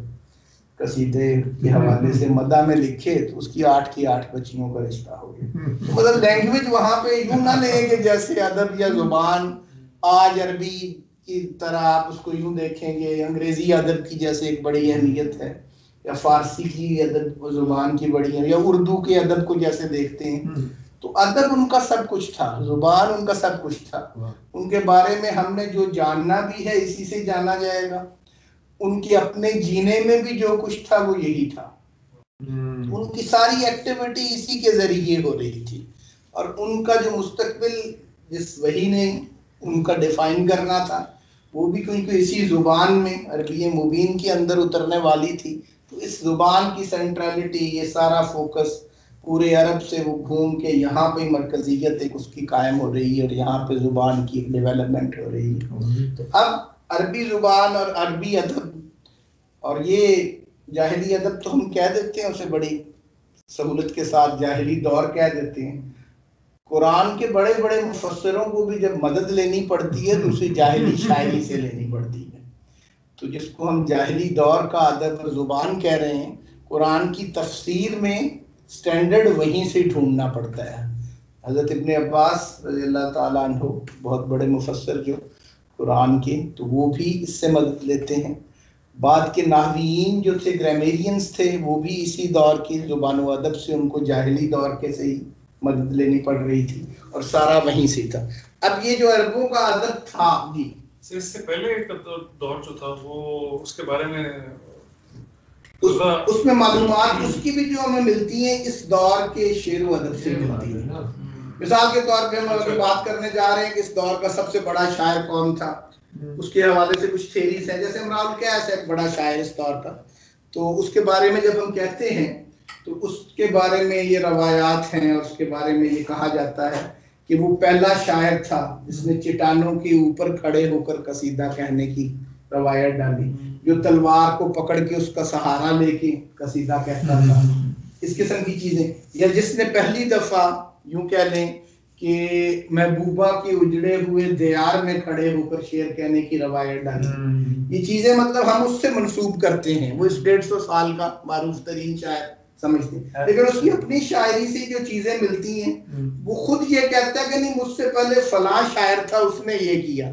कसीदे के हवाले से मदा में लिखे तो उसकी 8 की 8 बच्चियों का रिश्ता हो गया। तो मतलब लैंग्वेज वहाँ पे यूं ना लेंगे जैसे अदब या जुबान आज अरबी की तरह आप उसको यूं देखेंगे, अंग्रेजी अदब की जैसे एक बड़ी अहमियत है, या फारसी की अदब जुबान की बड़ी है, या उर्दू के अदब को जैसे देखते हैं। तो अदब उनका सब कुछ था, जुबान उनका सब कुछ था। उनके बारे में हमने जो जानना भी है इसी से जाना जाएगा। उनके अपने जीने में भी जो कुछ था वो यही था। उनकी सारी एक्टिविटी इसी के जरिए हो रही थी और उनका जो मुस्तकबिल जिस वही ने उनका डिफाइन करना था वो भी क्योंकि इसी जुबान में अरबी मुबीन के अंदर उतरने वाली थी। तो इस जुबान की सेंट्रलिटी, ये सारा फोकस पूरे अरब से वो घूम के यहाँ पे मरकजियत एक उसकी कायम हो रही है और यहाँ पे जुबान की डेवलपमेंट हो रही है। तो अब अरबी जुबान और अरबी अदब, और ये जाहिली अदब तो हम कह देते हैं उसे बड़ी सहूलत के साथ जाहिली दौर कह देते हैं। कुरान के बड़े बड़े मुफस्सिरों को भी जब मदद लेनी पड़ती है तो उसे जाहिली शायरी से लेनी पड़ती है। तो जिसको हम जाहिली दौर का अदब और जुबान कह रहे हैं, कुरान की तफसीर में स्टैंडर्ड वहीं से ढूंढना पड़ता है। हज़रत इब्ने अब्बास रज़ियल्लाहु ताला अन्हु बहुत बड़े मुफस्सिर जो कुरान के, तो वो भी इससे मदद लेते हैं। बाद के नाहवीन जो थे, ग्रामेरियंस थे, वो भी इसी दौर की जुबान व अदब से उनको जाहिली दौर के से ही मदद लेनी पड़ रही थी और सारा वहीं से था। अब ये जो अरबों का अदब था जी, इससे पहले का दौर जो था वो उसके बारे में उसमें मालूमात उसकी भी जो हमें मिलती हैं इस दौर के शेर व अदब से मिलती है। मिसाल के तौर पे हम अगर बात करने जा रहे हैं कि इस दौर का सबसे बड़ा शायर कौन था, उसके हवाले से कुछ थेरीज हैं। जैसे इमरान कैस है एक बड़ा शायर इस दौर का, तो उसके बारे में जब हम कहते हैं तो उसके बारे में ये रवायात हैं और उसके बारे में ये कहा जाता है कि वो पहला शायर था जिसने चट्टानों के ऊपर खड़े होकर कसीदा कहने की रवायत डाली, जो तलवार को पकड़ के उसका सहारा लेके कसीदा कहता था, इस किस्म की चीजें। या जिसने पहली दफा यूं कह लें कि महबूबा के उजड़े हुए दियार में खड़े होकर शेर कहने की रवायत डाली। ये चीजें मतलब हम उससे मंसूब करते हैं। वो इस 150 साल का मारूफ तरीन शायर समझते हैं, लेकिन उसकी अपनी शायरी से जो चीजें मिलती हैं वो खुद ये कहता है कि नहीं मुझसे पहले फलां शायर था उसने ये किया,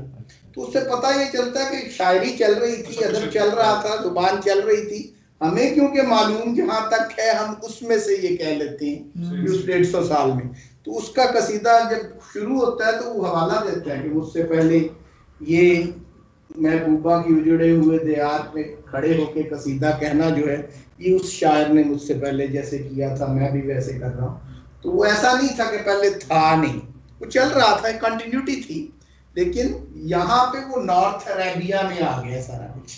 तो उससे पता ये चलता है कि शायरी चल रही थी, अदब चल रहा था, जुबान चल रही थी, हमें क्योंकि मालूम जहां तक है हम उसमें से ये कह लेते हैं उस 150 साल में। तो उसका कसीदा जब शुरू होता है तो वो हवाला देता है कि मुझसे पहले ये महबूबा की उजड़े हुए देहात में खड़े होके कसीदा कहना जो है ये उस शायर ने मुझसे पहले जैसे किया था मैं भी वैसे कर रहा हूँ। तो वो ऐसा नहीं था कि पहले था नहीं, वो चल रहा था, कंटिन्यूटी थी, लेकिन यहाँ पे वो नॉर्थ अरेबिया में आ गया सारा कुछ।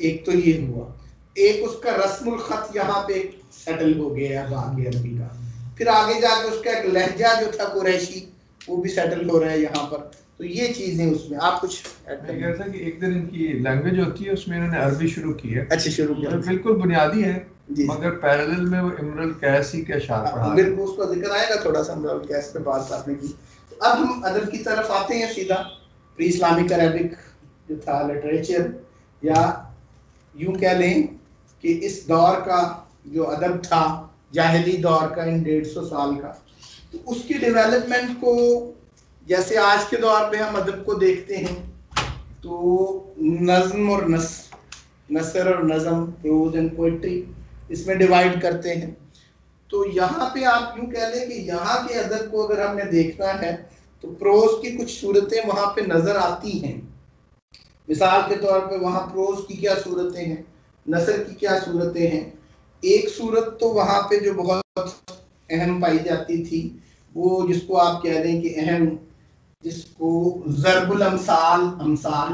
एक तो ये हुआ, एक उसका रस्मुल खत यहाँ पे सेटल हो गया बाकी अरबी का, फिर आगे जाके उसका एक लहजा जो था कुरैशी वो भी सेटल हो रहा है यहाँ पर। तो ये चीजें उसमें आप कुछ मैं कह रहा था कि एक दिन इनकी लैंग्वेज होती है उसमें इन्होंने अरबी शुरू की है। अच्छा शुरू किया, तो बिल्कुल बुनियादी है मगर पैरेलल में वो इमरुल कैस ही के अशार पढ़ा, मेरे को उसका जिक्र आएगा थोड़ा सा इमरुल कैस पे बात आपने की। तो अब हम अदब की तरफ आते हैं सीधा, प्री इस्लामिक अरबिक जो था लिटरेचर, या यूं कह लें कि इस दौर का जो अदब था जाहिली दौर का इन 150 साल का, तो उसकी डेवलपमेंट को जैसे आज के दौर पे हम अदब को देखते हैं तो नज्म और नसर और नज़म, प्रोज एंड पोइट्री इसमें डिवाइड करते हैं। तो यहाँ पे आप यूं कह लें कि यहाँ के अदब को अगर हमने देखना है तो प्रोज की कुछ सूरतें वहाँ पे नजर आती हैं। मिसाल के तौर पे वहाँ प्रोज की क्या सूरतें हैं, नसर की क्या सूरतें हैं। एक सूरत तो वहाँ पे जो बहुत अहम पाई जाती थी वो जिसको आप कह लें कि अहम, जिसको ज़रबुल अमसाल,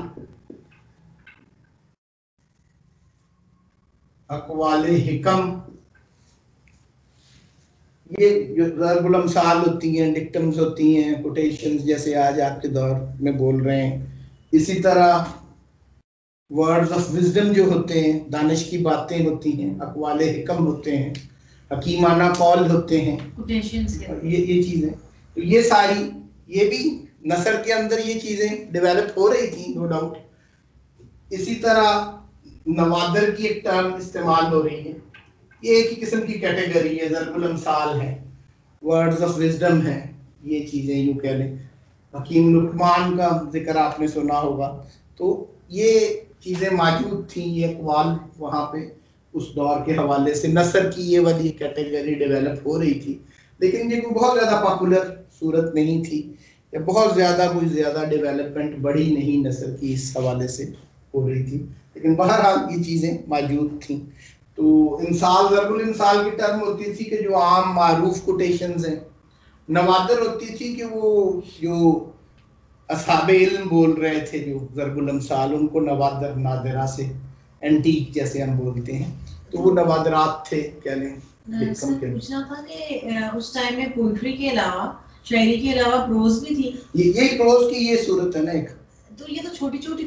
अक़वाले हिकम, ये जो ज़रबुल अमसाल होती हैं, डिक्टम्स होती हैं, कोटेशंस जैसे आज आपके दौर में बोल रहे हैं। इसी तरह वर्ड्स ऑफ विजडम जो होते हैं, दानिश की बातें होती हैं, अक़वाले हिकम होते हैं, हकीमाना कौल होते हैं, ये चीज़ें, तो ये सारी, ये भी नसर के अंदर ये चीज़ें डेवलप हो रही थी नो डाउट। इसी तरह नवादर की एक टर्म इस्तेमाल हो रही है, ये एक ही किस्म की कैटेगरी है, ज़रबुल अमसाल है, वर्ड्स ऑफ विजडम है, ये चीज़ें यूँ कह लें। हकीम लुकमान का जिक्र आपने सुना होगा, तो ये चीज़ें मौजूद थी, ये अक़वाल वहाँ पे उस दौर के हवाले से नसर की ये वाली कैटेगरी डेवलप हो रही थी, लेकिन ये कोई बहुत ज़्यादा पॉपुलर सूरत नहीं थी, या बहुत ज़्यादा कोई ज़्यादा डेवलपमेंट बड़ी नहीं नसर की इस हवाले से हो रही थी, लेकिन बहरहाल ये चीज़ें मौजूद थी। तो इंसाल, ज़रबुल इंसाल की टर्म होती थी कि जो आम मारूफ कोटेशंस हैं। नवादर होती थी कि वो जो असहाबे इल्म बोल रहे थे, जो ज़रबुल अमसाल, उनको नवादर, नादिरा से एंटीक जैसे हम बोलते हैं, तो वो नवादरात थे कह लें। सर पूछना था कि उस टाइम में पोइट्री के अलावा, शायरी के अलावा प्रोज भी थी। ये प्रोज की ये सूरत है ना एक, तो ये तो छोटी छोटी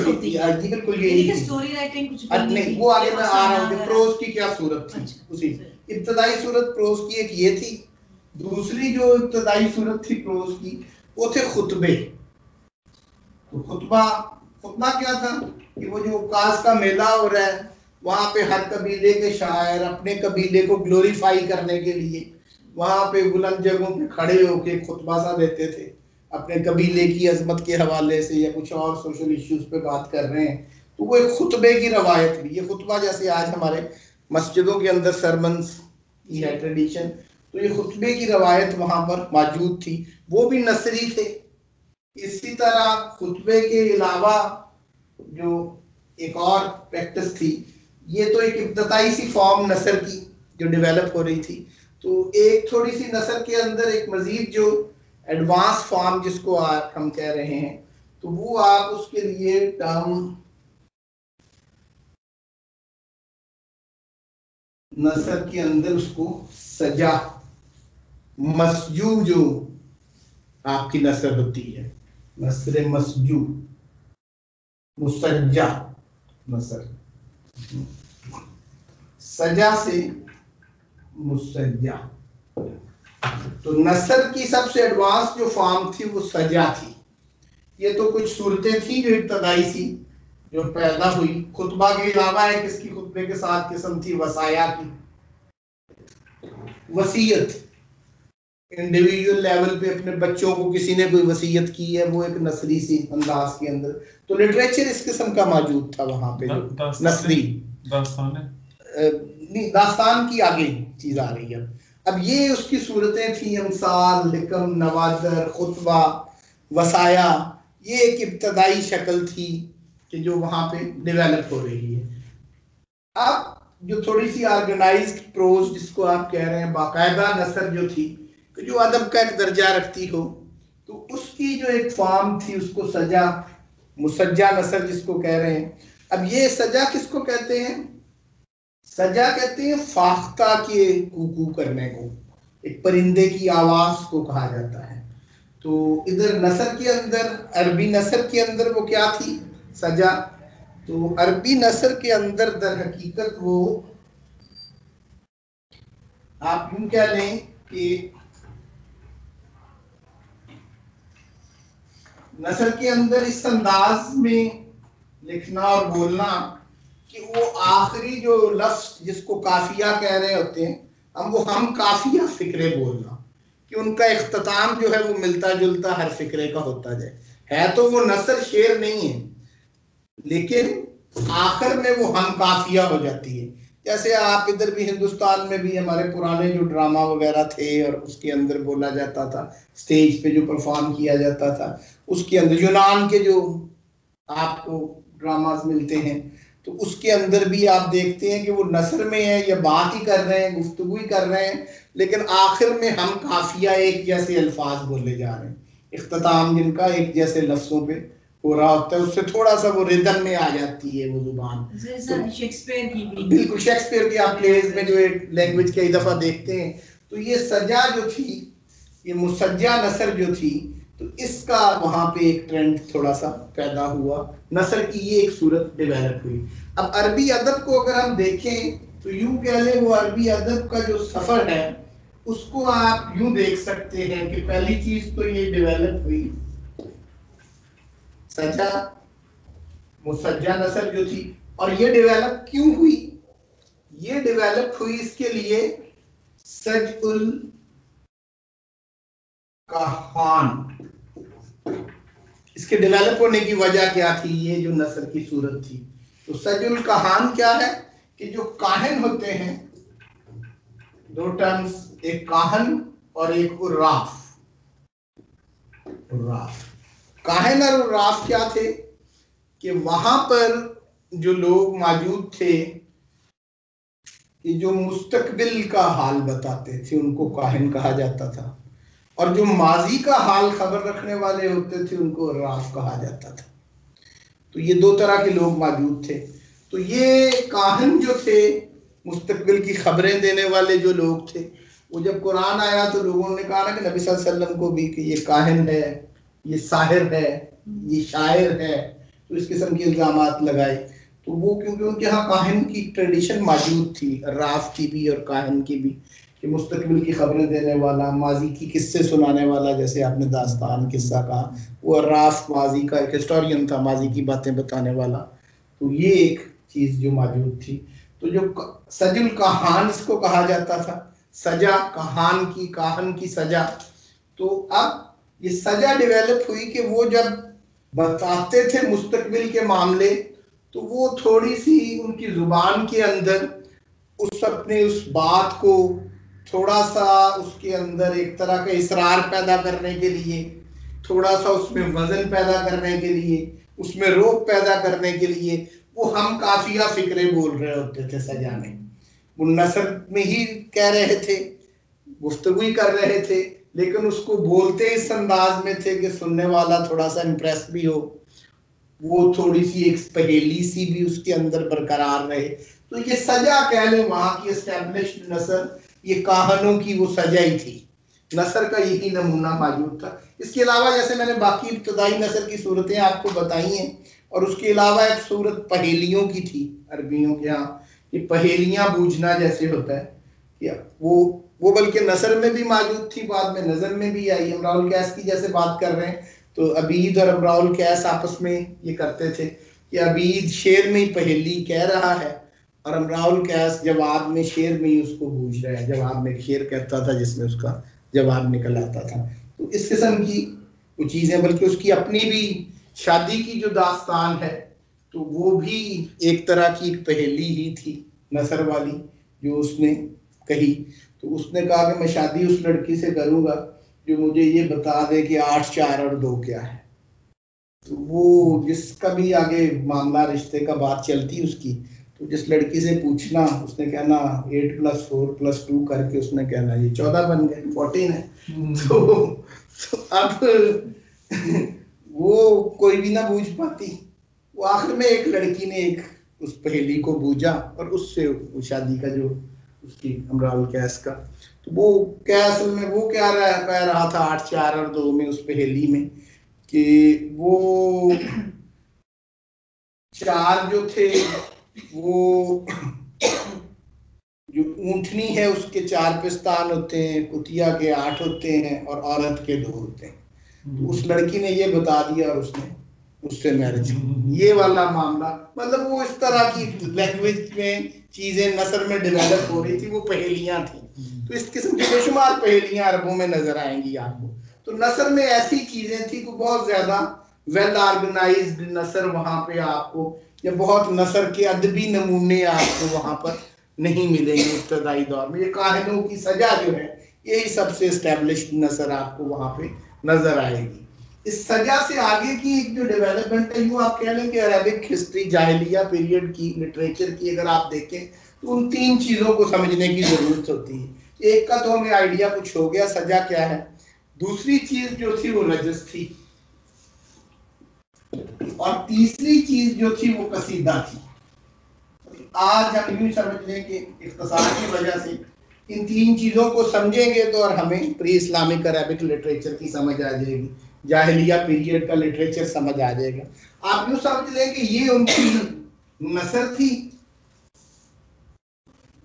होती है जी, बिल्कुल ये स्टोरी राइटिंग कुछ नहीं, वो आगे मैं आ रहा हूँ कि प्रोज की क्या सूरत थी। उसी इब्तदाई सूरत प्रोज की एक ये थी, दूसरी जो इब्तदाई सूरत थी प्रोज की वो थे खुतबे। तो खुतबा क्या था कि वो जो उकास का मेला हो रहा है वहाँ पे हर कबीले के शायर अपने कबीले को ग्लोरीफाई करने के लिए वहाँ पे बुलंद जगहों पे खड़े होके खुतबा सा देते थे, अपने कबीले की अजमत के हवाले से या कुछ और सोशल इश्यूज पे बात कर रहे हैं, तो वो एक खुतबे की रवायत थी। ये खुतबा जैसे आज हमारे मस्जिदों के अंदर सरमन्स की है ट्रेडिशन, तो ये खुतबे की रवायत वहाँ पर मौजूद थी, वो भी नसरी थे। इसी तरह खुतबे के अलावा जो एक और प्रैक्टिस थी, ये तो एक इब्तदाई सी फॉर्म नसर की जो डेवलप हो रही थी, तो एक थोड़ी सी नसर के अंदर एक मजीद जो एडवांस फॉर्म जिसको हम कह रहे हैं, तो वो आप उसके लिए टर्म नसर के अंदर उसको सजा, मसजू जो आपकी नसर होती है, नसर मसजू, मुसज्जा नसर, सजा से मुसज्जा। तो नसर की सबसे एडवांस जो फॉर्म थी वो सजा थी। ये तो कुछ सूरतें थी जो इब्तदाई सी जो पैदा हुई। खुतबा के अलावा एक इसकी खुतबे के साथ किस्म थी वसाया की, वसीयत, इंडिविजुअल लेवल पे अपने बच्चों को किसी ने कोई वसीयत की है, वो एक नसरी सी अंदाज के अंदर, तो लिटरेचर इस किस्म का मौजूद था वहां पे, जो नसरी दास्तान की आगे चीज आ रही है। अब ये उसकी सूरतें थी, अमसाल, हिकम, नवादर, खुतबा, वसाया, ये एक इब्तदाई शक्ल थी कि जो वहां पे डेवलप हो रही है। अब जो थोड़ी सी ऑर्गेनाइज्ड प्रोज जिसको आप कह रहे हैं, बाकायदा नसर जो थी, तो जो अदब का एक दर्जा रखती हो, तो उसकी जो एक फॉर्म थी उसको सजा, मुसज्जा नसर जिसको कह रहे हैं। अब ये सजा किसको कहते हैं? सजा कहते हैं फाख्ता के कूकू करने को, एक परिंदे की आवाज को कहा जाता है। तो इधर नसर के अंदर, अरबी नसर के अंदर वो क्या थी? सजा। तो अरबी नसर के अंदर दर हकीकत वो आप यूं कह लें कि नसर के अंदर इस अंदाज में लिखना और बोलना कि वो आखिरी जो लफ्ज जिसको काफिया कह रहे होते हैं हम काफिया फिक्रे बोलना, कि उनका इख्तिताम जो है वो मिलता जुलता हर फिक्रे का होता जाए। है तो वो नसर शेर नहीं है, लेकिन आखिर में वो हम काफिया हो जाती है। जैसे आप इधर भी हिंदुस्तान में भी हमारे पुराने जो ड्रामा वगैरह थे और उसके अंदर बोला जाता था, स्टेज पे जो परफॉर्म किया जाता था, उसके अंदर यूनान के जो आपको ड्रामास मिलते हैं, तो उसके अंदर भी आप देखते हैं कि वो नसर में है या बात ही कर रहे हैं, गुफ्तगू ही कर रहे हैं, लेकिन आखिर में हम काफिया एक जैसे अल्फाज बोले जा रहे हैं, इख्तिताम जिनका एक जैसे लफ्जों पे हो रहा होता है, उससे थोड़ा सा वो रिदम में आ जाती है वो जुबान। शेक्सपियर की भी बिल्कुल, शेक्सपियर की आप प्लेज में जो एक लैंग्वेज कई दफा देखते हैं, तो ये सजा जो थी, ये मुसज्जा नसर जो थी, तो इसका वहां पे एक ट्रेंड थोड़ा सा पैदा हुआ, नसर की ये एक सूरत डेवलप हुई। अब अरबी अदब को अगर हम देखें तो यूं कह लें वो अरबी अदब का जो सफर है उसको आप यूं देख सकते हैं कि पहली चीज तो ये डेवलप हुई सजा मुसज्जा नसर जो थी, और ये डेवलप क्यों हुई? ये डेवलप हुई इसके लिए सजुल कहान, इसके डेवलप होने की वजह क्या थी? ये जो नसर की सूरत थी, तो सजुल कहान क्या है कि जो काहिन होते हैं, दो टर्म्स, एक काहन और एक उर्राफ। काहिन और उर्राफ क्या थे कि वहां पर जो लोग मौजूद थे कि जो मुस्तकबिल का हाल बताते थे उनको काहिन कहा जाता था, और जो माजी का हाल खबर रखने वाले होते थे उनको उर्राफ कहा जाता था। तो ये दो तरह के लोग मौजूद थे। तो ये काहिन जो थे, मुस्तकबिल की खबरें देने वाले जो लोग थे, वो जब कुरान आया तो लोगों ने कहा ना कि नबी सल्लल्लाहु अलैहि वसल्लम को भी कि ये काहिन है, ये साहिर है, ये शायर है, तो इस किस्म के इल्जामात लगाए। तो वो क्योंकि उनके यहाँ काहिन की ट्रेडिशन मौजूद थी, राफ की भी और काहिन की भी, कि मुस्तकबिल की खबरें देने वाला, माजी की किस्से सुनाने वाला, जैसे आपने दास्तान किस्सा कहा, वो राफ माजी का एक हिस्टोरियन था, माजी की बातें बताने वाला। तो ये एक चीज जो मौजूद थी। तो जो सजुल कहान इसको कहा जाता था, सजा कहान की, काहन की सजा। तो अब ये सजा डेवलप हुई कि वो जब बताते थे मुस्तकबिल के मामले, तो वो थोड़ी सी उनकी जुबान के अंदर उस अपने उस बात को थोड़ा सा उसके अंदर एक तरह का इसरार पैदा करने के लिए, थोड़ा सा उसमें वजन पैदा करने के लिए, उसमें रोक पैदा करने के लिए वो हम काफिया फिक्रे बोल रहे होते थे सजा में। वो नसर में ही कह रहे थे, गुफ्तगू ही कर रहे थे, लेकिन उसको बोलते इस अंदाज में थे कि सुनने वाला थोड़ा सा इम्प्रेस भी हो, वो थोड़ी सी एक पहेली सी भी उसके अंदर बरकरार रहे। तो ये सजा कह लें वहां की एस्टेब्लिश्ड नसर, ये काहनों की वो सजा ही थी, नसर का यही नमूना मौजूद था। इसके अलावा जैसे मैंने बाकी इब्तदाई नसर की सूरतें आपको बताई हैं, और उसके अलावा एक सूरत पहेलियों की थी अरबियों के यहाँ, ये पहेलियां बूझना जैसे होता है, या वो बल्कि नसर में भी मौजूद थी, बाद में नजर में भी आई। इमराउल कैस की जैसे बात कर रहे हैं, तो अबीद और इमराउल कैस आपस में ये करते थे कि अबीद शेर में ही पहेली कह रहा है और अमराउल कैस जवाब में शेर में ही उसको पूछ रहा है, जवाब में शेर कहता था जिसमें उसका जवाब निकल आता था। तो इस किस्म की वो चीजें, बल्कि उसकी अपनी भी शादी की जो दास्तान है तो वो भी एक तरह की एक पहेली ही थी नसर वाली जो उसने कही। तो उसने कहा कि मैं शादी उस लड़की से करूंगा जो मुझे ये बता दे कि 8 4 और 2 क्या है। तो वो जिसका भी आगे मामला रिश्ते का बात चलती उसकी, तो जिस लड़की से पूछना उसने कहना 8 + 4 + 2 करके उसने कहना ये 14 बन गए, 14 है। तो अब वो कोई भी ना बूझ पाती। वो आखिर में एक लड़की ने एक उस पहेली को बूझा और उससे वो शादी का जो उसकी अमराउल कैस का, तो वो क्या असल में वो क्या कह रहा था 8 4 और 2 में उस पहेली में कि वो 4 जो थे वो जो ऊंटनी है उसके 4 पिस्तान होते हैं, कुतिया के 8 होते हैं और औरत के 2 होते हैं। तो उस लड़की ने ये बता दिया और उसने उससे मैरिज, ये वाला मामला, मतलब वो इस तरह की लैंग्वेज में चीजें नसर में डेवलप हो रही थी, वो पहेलियां थी। तो इस किस्म की बेशुमार पहेलियां अरबों में नजर आएंगी आपको। तो नसर में ऐसी चीजें थी कि बहुत ज्यादा वेल ऑर्गेनाइज्ड नसर वहां पे आपको, या बहुत नसर के अदबी नमूने आपको वहां पर नहीं मिलेंगे इब्तदाई दौर में। ये काहिनों की सजा जो है यही सबसे एस्टेब्लिश्ड नसर आपको वहां पे नजर आएगी। इस सजा से आगे की एक जो डेवलपमेंट है, यूं आप कह लें कि अरबिक हिस्ट्री जाहिलिया पीरियड की लिटरेचर की अगर आप देखें तो उन 3 चीजों को समझने की जरूरत होती है। एक का तो हमें आइडिया कुछ हो गया सजा क्या है, दूसरी चीज जो थी वो रजस थी, और तीसरी चीज जो थी वो कसीदा थी। आज हम यूं समझ लें कि इख्तिसार की वजह से इन 3 चीजों को समझेंगे तो और हमें प्री इस्लामिक अरबिक लिटरेचर की समझ आ जाएगी, जाहिलिया पीरियड का लिटरेचर समझ आ जाएगा। आप यूं समझ लें कि ये उनकी नसर थी।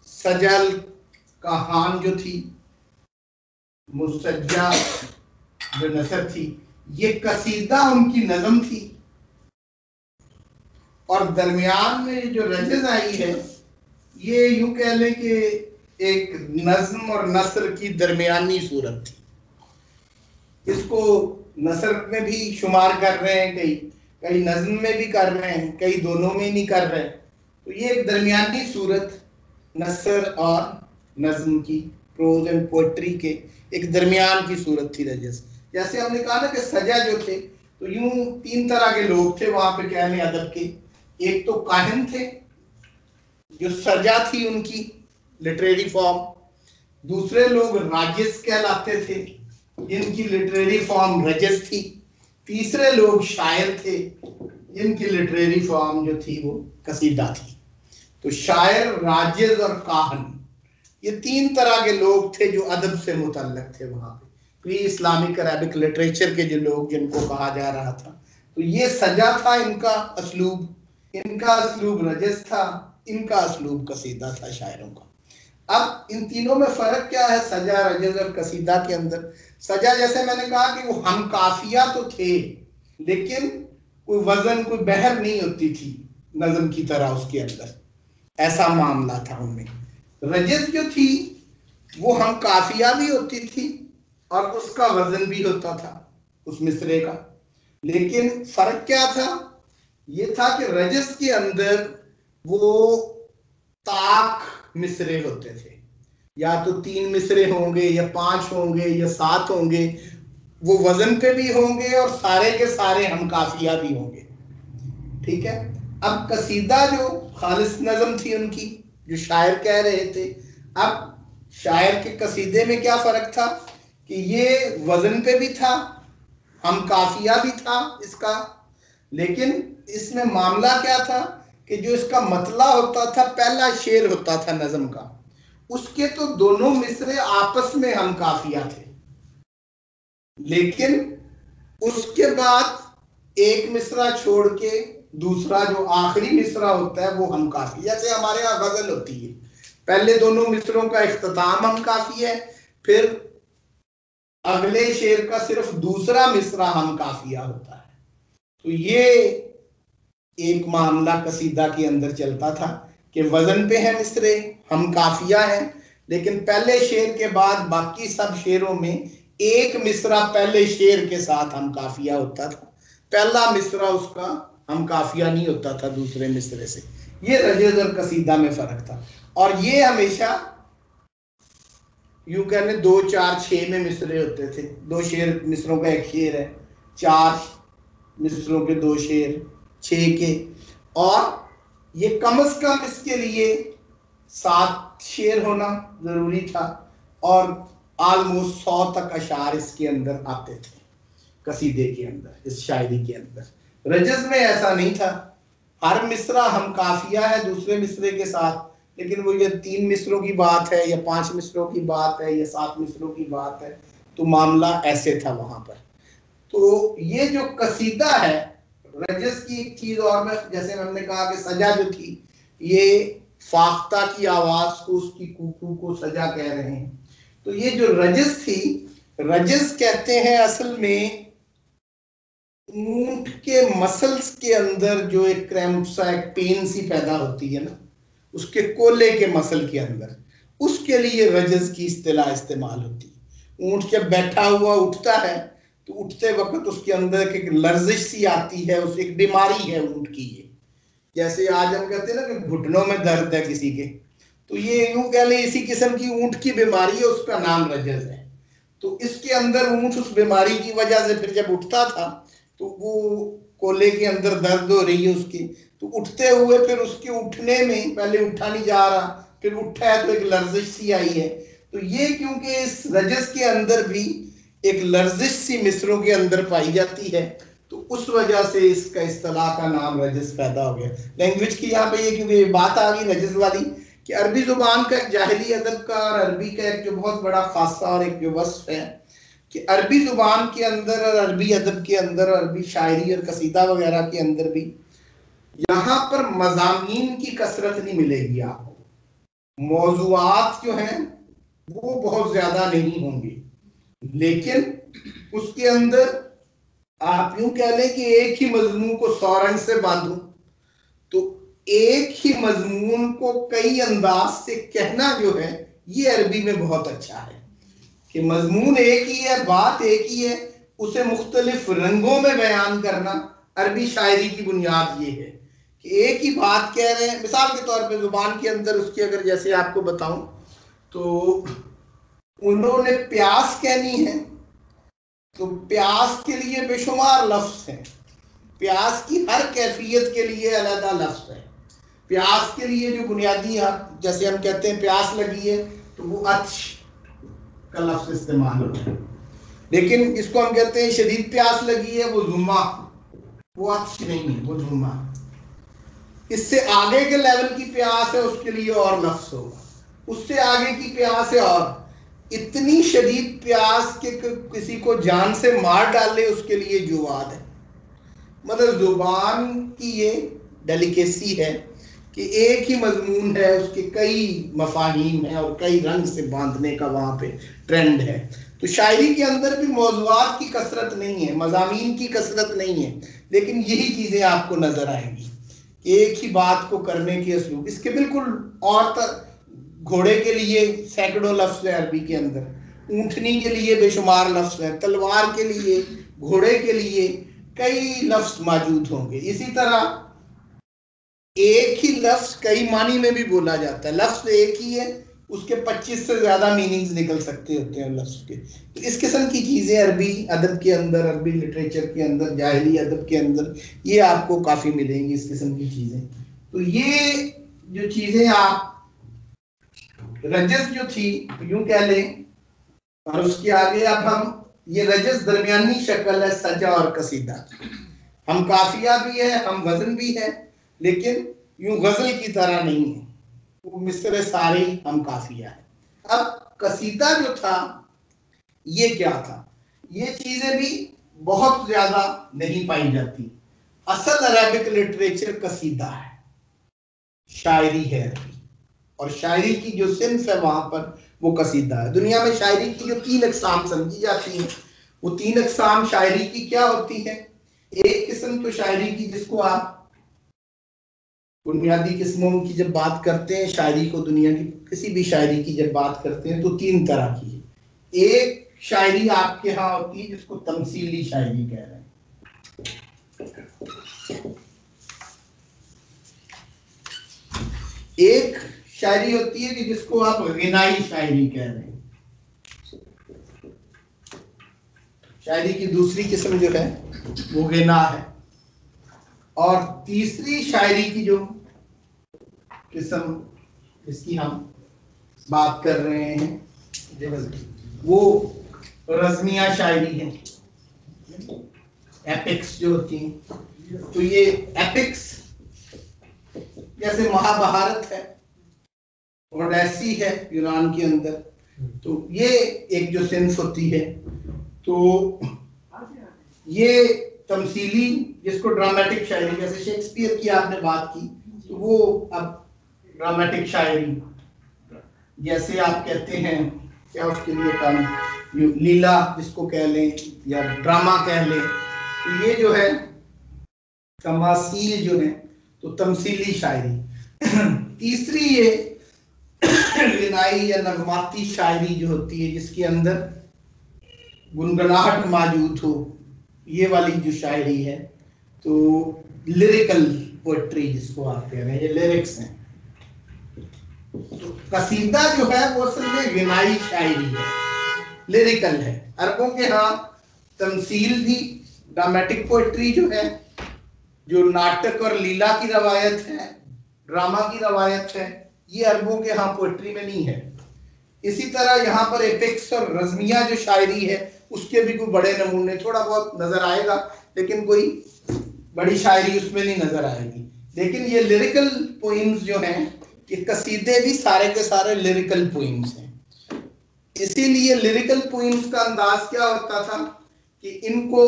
सजल कहान जो थी, मुसज्जा जो नसर थी, ये कसीदा उनकी नज़म थी, और दरमियान में जो रजज आई है ये यूं कह लें कि एक नज्म और नसर की दरमियानी सूरत थी। इसको नसर में भी शुमार कर रहे हैं, कई नज्म में भी कर रहे हैं, कई दोनों में नहीं कर रहे हैं। तो ये एक दरमियानी सूरत नसर और नज्म की, प्रोज एंड पोएट्री के एक दरमियान की सूरत थी रजस। जैसे हमने कहा ना कि सजा जो थे तो यूं 3 तरह के लोग थे वहां पे कहने अदब के। एक तो काहिन थे जो सजा थी उनकी लिटरेरी फॉर्म, दूसरे लोग राजिस कहलाते थे जिनकी लिटरेरी फॉर्म रजस थी, तीसरे लोग शायर थे जिनकी लिटरेरी फॉर्म जो थी वो कसीदा थी। तो शायर, राजिज और काहन, ये 3 तरह के लोग थे जो अदब से मुतल्लक थे वहां पे, प्री इस्लामिक अरबिक लिटरेचर के जो लोग जिनको कहा जा रहा था। तो ये सजा था इनका असलूब, इनका असलूब रजस था, इनका असलूब कसीदा था शायरों का। अब इन तीनों में फर्क क्या है सजा, रजस और कसीदा के अंदर? सजा जैसे मैंने कहा कि वो हम काफिया तो थे लेकिन कोई वजन, कोई बहर नहीं होती थी नज्म की तरह उसके अंदर, ऐसा मामला था उनमें। रजस जो थी वो हम काफिया भी होती थी और उसका वजन भी होता था उस मिसरे का। लेकिन फर्क क्या था? ये था कि रजस के अंदर वो ताक मिसरे होते थे, या तो 3 मिसरे होंगे या 5 होंगे या 7 होंगे, वो वजन पे भी होंगे और सारे के सारे हम काफिया भी होंगे। ठीक है। अब कसीदा जो खालिस नज़म थी उनकी, जो शायर कह रहे थे, अब शायर के कसीदे में क्या फर्क था कि ये वजन पे भी था, हम काफिया भी था इसका, लेकिन इसमें मामला क्या था कि जो इसका मतला होता था, पहला शेर होता था नज़म का, उसके तो दोनों मिसरे आपस में हम काफिया थे, लेकिन उसके बाद एक मिसरा छोड़ के दूसरा जो आखिरी मिसरा होता है वो हम काफी, जैसे हमारे यहाँ गजल होती है, पहले दोनों मिसरों का इख्तिताम हम काफी है, फिर अगले शेर का सिर्फ दूसरा मिसरा हम काफिया होता है। तो ये एक मामला कसीदा के अंदर चलता था कि वजन पे है मिसरे, हम काफिया है, लेकिन पहले शेर के बाद बाकी सब शेरों में एक मिसरा पहले शेर के साथ हम काफिया होता था, पहला मिसरा उसका हम काफिया नहीं होता था दूसरे मिसरे से। ये रजज और कसीदा में फर्क था। और ये हमेशा यूं कहने 2 4 6 में मिसरे होते थे। 2 शेर मिसरों का एक शेर है, 4 मिसरों के 2 शेर 6 के, और ये कम से कम इसके लिए 7 शेर होना जरूरी था, और ऑलमोस्ट 100 तक अशार इसके अंदर आते थे कसीदे के अंदर, इस शायरी के अंदर। रजज में ऐसा नहीं था, हर मिसरा हम काफिया है दूसरे मिसरे के साथ, लेकिन वो ये 3 मिसरों की बात है या 5 मिसरों की बात है या 7 मिसरों की बात है, तो मामला ऐसे था वहां पर। तो ये जो कसीदा है रजस की एक चीज और, मैं जैसे हमने कहा कि सजा जो थी, ये फाख्ता की आवाज को, उसकी कुकू को सजा कह रहे हैं। तो ये जो रजस थी, रजस कहते हैं असल में ऊंट के मसल्स के अंदर जो एक क्रैम्प सा एक पेन सी पैदा होती है ना, उसके कोले के मसल के अंदर, उसके लिए रजस की इस्तिलाह इस्तेमाल होती है। ऊंट जब बैठा हुआ उठता है तो उठते वक्त उसके अंदर एक लर्जिश सी आती है, उस एक बीमारी है ऊंट की। ये जैसे आज हम कहते हैं ना कि घुटनों में दर्द है किसी के, तो ये यूं कह लें इसी किस्म की ऊंट की बीमारी है, उसका नाम रजस है। तो इसके अंदर ऊंट उस बीमारी की वजह से फिर जब उठता था तो वो कोले के अंदर दर्द हो रही है उसकी, तो उठते हुए फिर उसके उठने में पहले उठा नहीं जा रहा, फिर उठा है तो एक लर्जिश सी आई है। तो ये क्योंकि इस रजस के अंदर भी एक लर्जिश सी मिसरों के अंदर पाई जाती है, तो उस वजह से इसका इस्तिलाह का नाम रजस पैदा हो गया। लैंग्वेज की यहाँ पे ये क्योंकि बात आ गई रजस वाली, कि अरबी जुबान का एक जाहिली अदब का और अरबी का एक जो बहुत बड़ा खासा और एक जो वस्फ है कि अरबी जुबान के अंदर और अरबी अदब के अंदर और अरबी शायरी और कसीदा वगैरह के अंदर भी यहाँ पर मज़ामीन की कसरत नहीं मिलेगी आपको, मौज़ूआत जो हैं वो बहुत ज्यादा नहीं होंगे, लेकिन उसके अंदर आप यूं कह लें कि एक ही मजमून को 100 रंग से बांधूं तो एक ही मजमून को कई अंदाज से कहना जो है ये अरबी में बहुत अच्छा है कि मजमून एक ही है, बात एक ही है, उसे मुख्तलिफ रंगों में बयान करना अरबी शायरी की बुनियाद ये है कि एक ही बात कह रहे हैं। मिसाल के तौर पे जुबान के अंदर उसकी अगर जैसे आपको बताऊं तो उन्होंने प्यास कहनी है तो प्यास के लिए बेशुमार लफ्ज हैं, प्यास की हर कैफियत के लिए अलग लफ्ज है। प्यास के लिए जो बुनियादी जैसे हम कहते हैं प्यास लगी है तो वो अत्श का लफ्ज इस्तेमाल होता है, लेकिन इसको हम कहते हैं शदीद प्यास लगी है वो जुम्मा, वो अत्श नहीं है, वो जुम्मा। इससे आगे के लेवल की प्यास है उसके लिए और लफ्ज होगा, उससे आगे की प्यास है और इतनी शदीद प्यास के किसी को जान से मार डाले उसके लिए जुवाद है। मतलब जुबान की ये डेलिकेसी है कि एक ही मजमून है, उसके कई मफाहीम हैं और कई रंग से बांधने का वहां पे ट्रेंड है। तो शायरी के अंदर भी मौज़ूआत की कसरत नहीं है, मज़ामीन की कसरत नहीं है, लेकिन यही चीजें आपको नजर आएंगी, एक ही बात को करने के असलूब। इसके बिल्कुल और घोड़े के लिए सैकड़ों लफ्ज है अरबी के अंदर, ऊंटनी के लिए बेशुमार लफ्ज है, तलवार के लिए, घोड़े के लिए कई लफ्ज मौजूद होंगे। इसी तरह एक ही लफ्ज कई मानी में भी बोला जाता है, लफ्ज एक ही है उसके 25 से ज्यादा मीनिंग्स निकल सकते होते हैं लफ्ज के। तो इस किस्म की चीजें अरबी अदब के अंदर, अरबी लिटरेचर के अंदर, जाहिली अदब के अंदर ये आपको काफी मिलेंगी इस किस्म की चीजें। तो ये जो चीजें आप रजस जो थी यूं कह लें, और उसके आगे अब हम ये रजस दरमियानी शक्ल है सजा और कसीदा। हम काफिया भी है, हम वजन भी है, लेकिन यूं गजल की तरह नहीं है, वो मिसरे सारे हम काफिया है। अब कसीदा जो था ये क्या था, ये चीजें भी बहुत ज्यादा नहीं पाई जाती। असल अरबिक लिटरेचर कसीदा है, शायरी है अरबी, और शायरी की जो सिंफ है वहां पर वो कसीदा है। दुनिया में शायरी की जो 3 अक़साम समझी जाती हैं वो 3 अक़साम शायरी की क्या होती है। एक किस्म तो शायरी की जिसको आप बुनियादी किस्मों की जब बात करते हैं शायरी को, दुनिया की किसी भी शायरी की जब बात करते हैं तो 3 तरह की है। एक शायरी आपके यहाँ होती है जिसको तमसीली शायरी कह रहे हैं। एक शायरी होती है कि जिसको आप गिनाई शायरी कह रहे हैं। शायरी की दूसरी किस्म जो है वो गिना है। और तीसरी शायरी की जो किस्म जिसकी हम बात कर रहे हैं वो रज़मिया शायरी है, एपिक्स जो होती हैं। तो ये एपिक्स जैसे महाभारत है, ओडेसी है यूनान के अंदर, तो ये एक जो सिंफ होती है। तो ये तमसीली जिसको ड्रामेटिक शायरी, जैसे शेक्सपियर की आपने बात की, तो वो अब ड्रामेटिक शायरी, जैसे आप कहते हैं क्या उसके लिए काम, लीला जिसको कह लें या ड्रामा कह लें, तो ये जो है तमासील जो है तो तमसीली शायरी। तीसरी ये गिनाई या नगमाती शायरी जो होती है जिसके अंदर गुनगुनाहट मौजूद हो, ये वाली जो शायरी है तो लिरिकल पोएट्री जिसको आप कह रहे हैं, ये लिरिक्स हैं। तो कसीदा जो है वो असल में गिनाई शायरी है, लिरिकल है। अरबों के यहाँ तमसील भी ड्रामेटिक पोएट्री जो है, जो नाटक और लीला की रवायत है, ड्रामा की रवायत है, ये अरबों के यहाँ पोएट्री में नहीं है। इसी तरह यहाँ पर एपिक्स और रज़मिया जो शायरी है उसके भी कोई बड़े नमूने थोड़ा बहुत नजर आएगा, लेकिन कोई बड़ी शायरी उसमें नहीं नजर आएगी। लेकिन ये लिरिकल पोइम्स जो हैं, ये कसीदे भी सारे के सारे लिरिकल पोइम्स हैं। इसीलिए लिरिकल पोइम्स का अंदाज क्या होता था कि इनको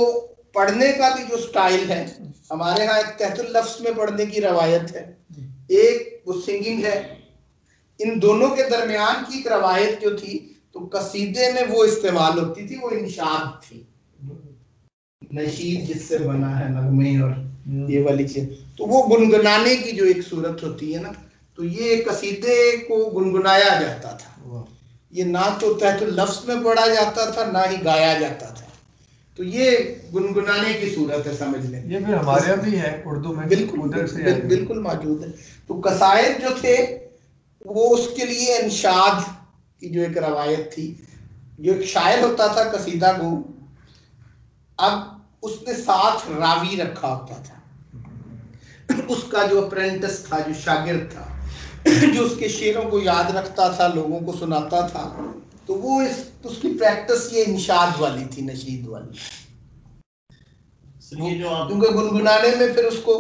पढ़ने का भी जो स्टाइल है, हमारे यहाँ एक तहतुल लफ्ज में पढ़ने की रवायत है, एक वो सिंगिंग है। इन दोनों के दरमियान की एक रवायत जो थी तो कसीदे में वो इस्तेमाल होती थी, वो इंशाद थी, नशीद जिससे बना है नगमे और ये वाली चीज, तो वो गुनगुनाने की जो एक सूरत होती है ना, तो ये कसीदे को गुनगुनाया जाता था। ये ना तो तहतुल लफ्ज में पढ़ा जाता था ना ही गाया जाता था, तो ये गुनगुनाने की सूरत है, समझ लें। ये भी हमारे यहाँ भी है उर्दू में, बिल्कुल उधर से बिल्कुल मौजूद है। तो कसायद जो थे वो उसके लिए इंशाद की जो एक रवायत थी, जो एक शायर होता था कसीदा को, अब उसने साथ रावी रखा होता था, उसका जो अप्रेंटिस था, जो शागिर्द था, जो उसके शेरों को याद रखता था, लोगों को सुनाता था, तो वो उसकी प्रैक्टिस ये इंशाद वाली थी, नशीद वाली। क्योंकि गुनगुनाने में फिर उसको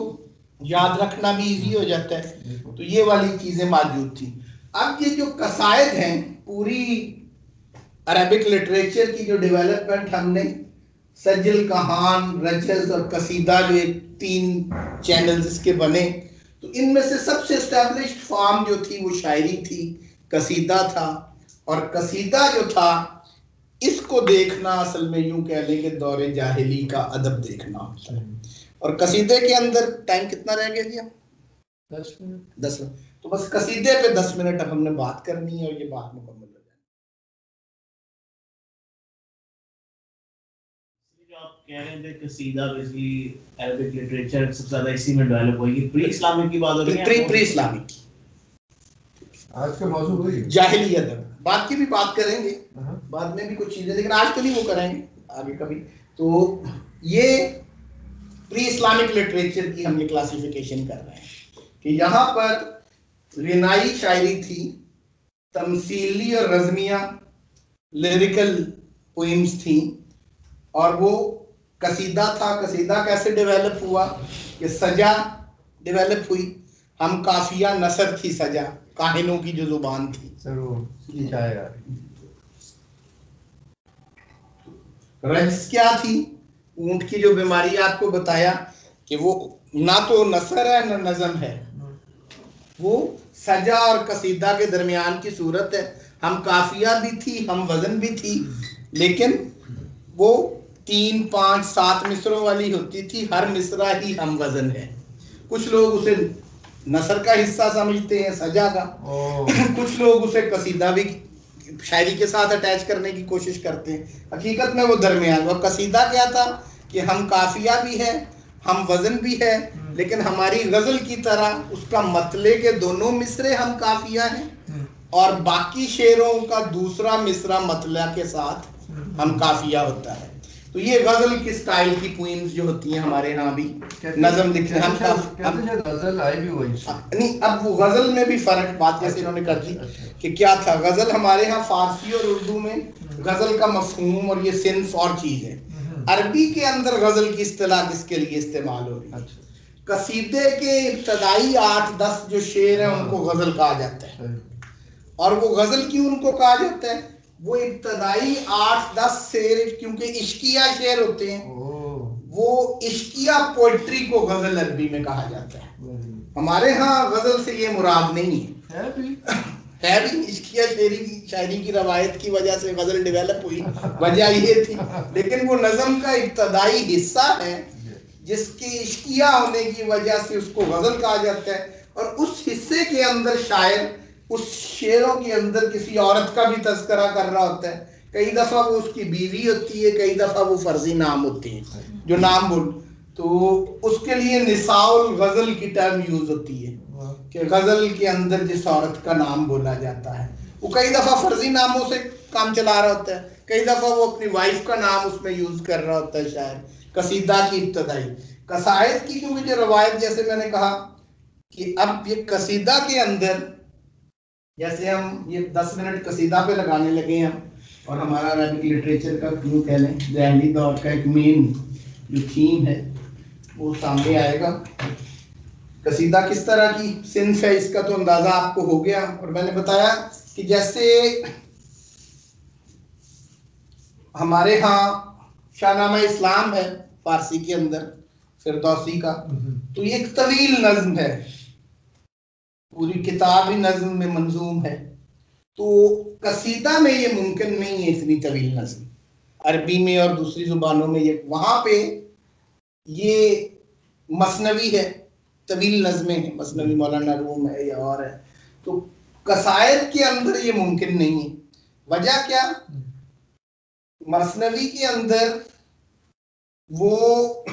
याद रखना भी इजी हो जाता है, तो ये वाली चीजें मौजूद थी। अब ये जो कसायद हैं, पूरी अरबिक लिटरेचर की जो डेवलपमेंट हमने सजल, कहान, रजज और कसीदा जो एक 3 चैनल्स इसके बने, तो इनमें से सबसे एस्टैब्लिश्ड फॉर्म जो थी वो शायरी थी, कसीदा था। और कसीदा जो था इसको देखना असल में यूं कह लें कि दौरे जाहिली का अदब देखना होता है। और कसीदे के अंदर टाइम कितना रह गया भैया? 10 मिनट। 10 मिनट। तो बस कसीदे पे 10 मिनट अब हमने बात करनी है और ये बात मुकम्मल हो जाए। जो आप कह रहे थे कसीदा बेसिकली अरबिक लिटरेचर सबसे ज्यादा इसी में डेवलप हुई है, प्री इस्लामिक की बात हो रही है, प्री इस्लामिक की आज का मौजूद हुई जाहिली अदब, बात की भी बात करेंगे बाद में भी कुछ चीजें, लेकिन आज तो नहीं, वो करेंगे आगे कभी। तो ये प्री इस्लामिक लिटरेचर की हमने क्लासिफिकेशन कर रहे हैं कि यहाँ पर रिनाई शायरी थी, तमसीली और रज़मिया लिरिकल पोइम्स थी, और वो कसीदा था। कसीदा कैसे डेवलप हुआ कि सजा डेवलप हुई, हम काफिया नसर थी सजा, काहिनों की जो जुबान थी। रज्स क्या थी? ऊंट की जो बीमारी आपको बताया कि वो ना तो नसर है ना नज़म है, वो सजा और कसीदा के दरमियान की सूरत है। हम काफिया भी थी, हम वजन भी थी, लेकिन वो 3, 5, 7 मिसरों वाली होती थी, हर मिसरा ही हम वजन है। कुछ लोग उसे नसर का हिस्सा समझते हैं, सजा का। कुछ लोग उसे कसीदा भी शायरी के साथ अटैच करने की कोशिश करते हैं। हकीकत में वो दरमियान, वो कसीदा क्या था कि हम काफिया भी है, हम वजन भी है, लेकिन हमारी गजल की तरह उसका मतले के दोनों मिसरे हम काफिया हैं और बाकी शेरों का दूसरा मिसरा मतला के साथ हम काफिया होता है। तो ये गजल की स्टाइल की पोइम्स जो होती हैं हमारे यहाँ भी नज़म लिखते हैं हम गजल आई भी वही नहीं। अब वो गजल में भी फर्क बात जैसे इन्होंने कर दी कि क्या था, गजल हमारे यहाँ फारसी और उर्दू में गजल का मफहूम और ये सिंफ और चीज है। अरबी के अंदर गजल की इस्तिलाह किसके लिए इस्तेमाल हो रही है? कसीदे के इब्तदाई 8-10 जो शेर हैं उनको गजल कहा जाता है। और वो गजल क्यों उनको कहा जाता है? वो इब्तदाई 8-10 शेर क्योंकि इश्किया शेर होते हैं, वो इश्किया पोइट्री को गजल अरबी में कहा जाता है। हमारे यहाँ गजल से ये मुराद नहीं है भी इश्किया शायरी की रवायत की वजह से गजल डेवलप हुई, वजह ये थी। लेकिन वो नज़म का इब्तदाई हिस्सा है जिसके इश्किया होने की वजह से उसको गजल कहा जाता है। और उस हिस्से के अंदर शायर उस शेरों के अंदर किसी औरत का भी तस्करा कर रहा होता है। कई दफा वो उसकी बीवी होती है, कई दफा वो फर्जी नाम होते हैं जो नाम बोल, तो उसके लिए निसाउल गजल की टर्म यूज होती है कि गजल के अंदर जिस औरत का नाम बोला जाता है वो कई दफा फर्जी नामों से काम चला रहा होता है, कई दफा वो अपनी वाइफ का नाम उसमें यूज कर रहा होता है शायर। कसीदा की इब्तदाई कसायद की क्योंकि जो रवायत जैसे मैंने कहा कि अब ये कसीदा के अंदर जैसे हम ये 10 मिनट कसीदा पे लगाने लगे हैं और हमारा अरबिक लिटरेचर का क्यों कह लें ज़हनी दौर का एक मेन जो थीम है वो सामने आएगा। कसीदा किस तरह की सिंफ है इसका तो अंदाजा आपको हो गया। और मैंने बताया कि जैसे हमारे यहाँ शाहनामा इस्लाम है फारसी के अंदर फिरदौसी का, तो ये एक तवील नज्म है, पूरी किताब ही नज्म में मंजूम है। तो कसीदा में ये मुमकिन नहीं है इतनी तवील नज्म, अरबी में और दूसरी जुबानों में ये वहां पे ये मसनवी है, तवील नज़में हैं, मसनवी मौलाना रूम है या और है। तो कसायद के अंदर ये मुमकिन नहीं है। वजह क्या? मसनवी के अंदर वो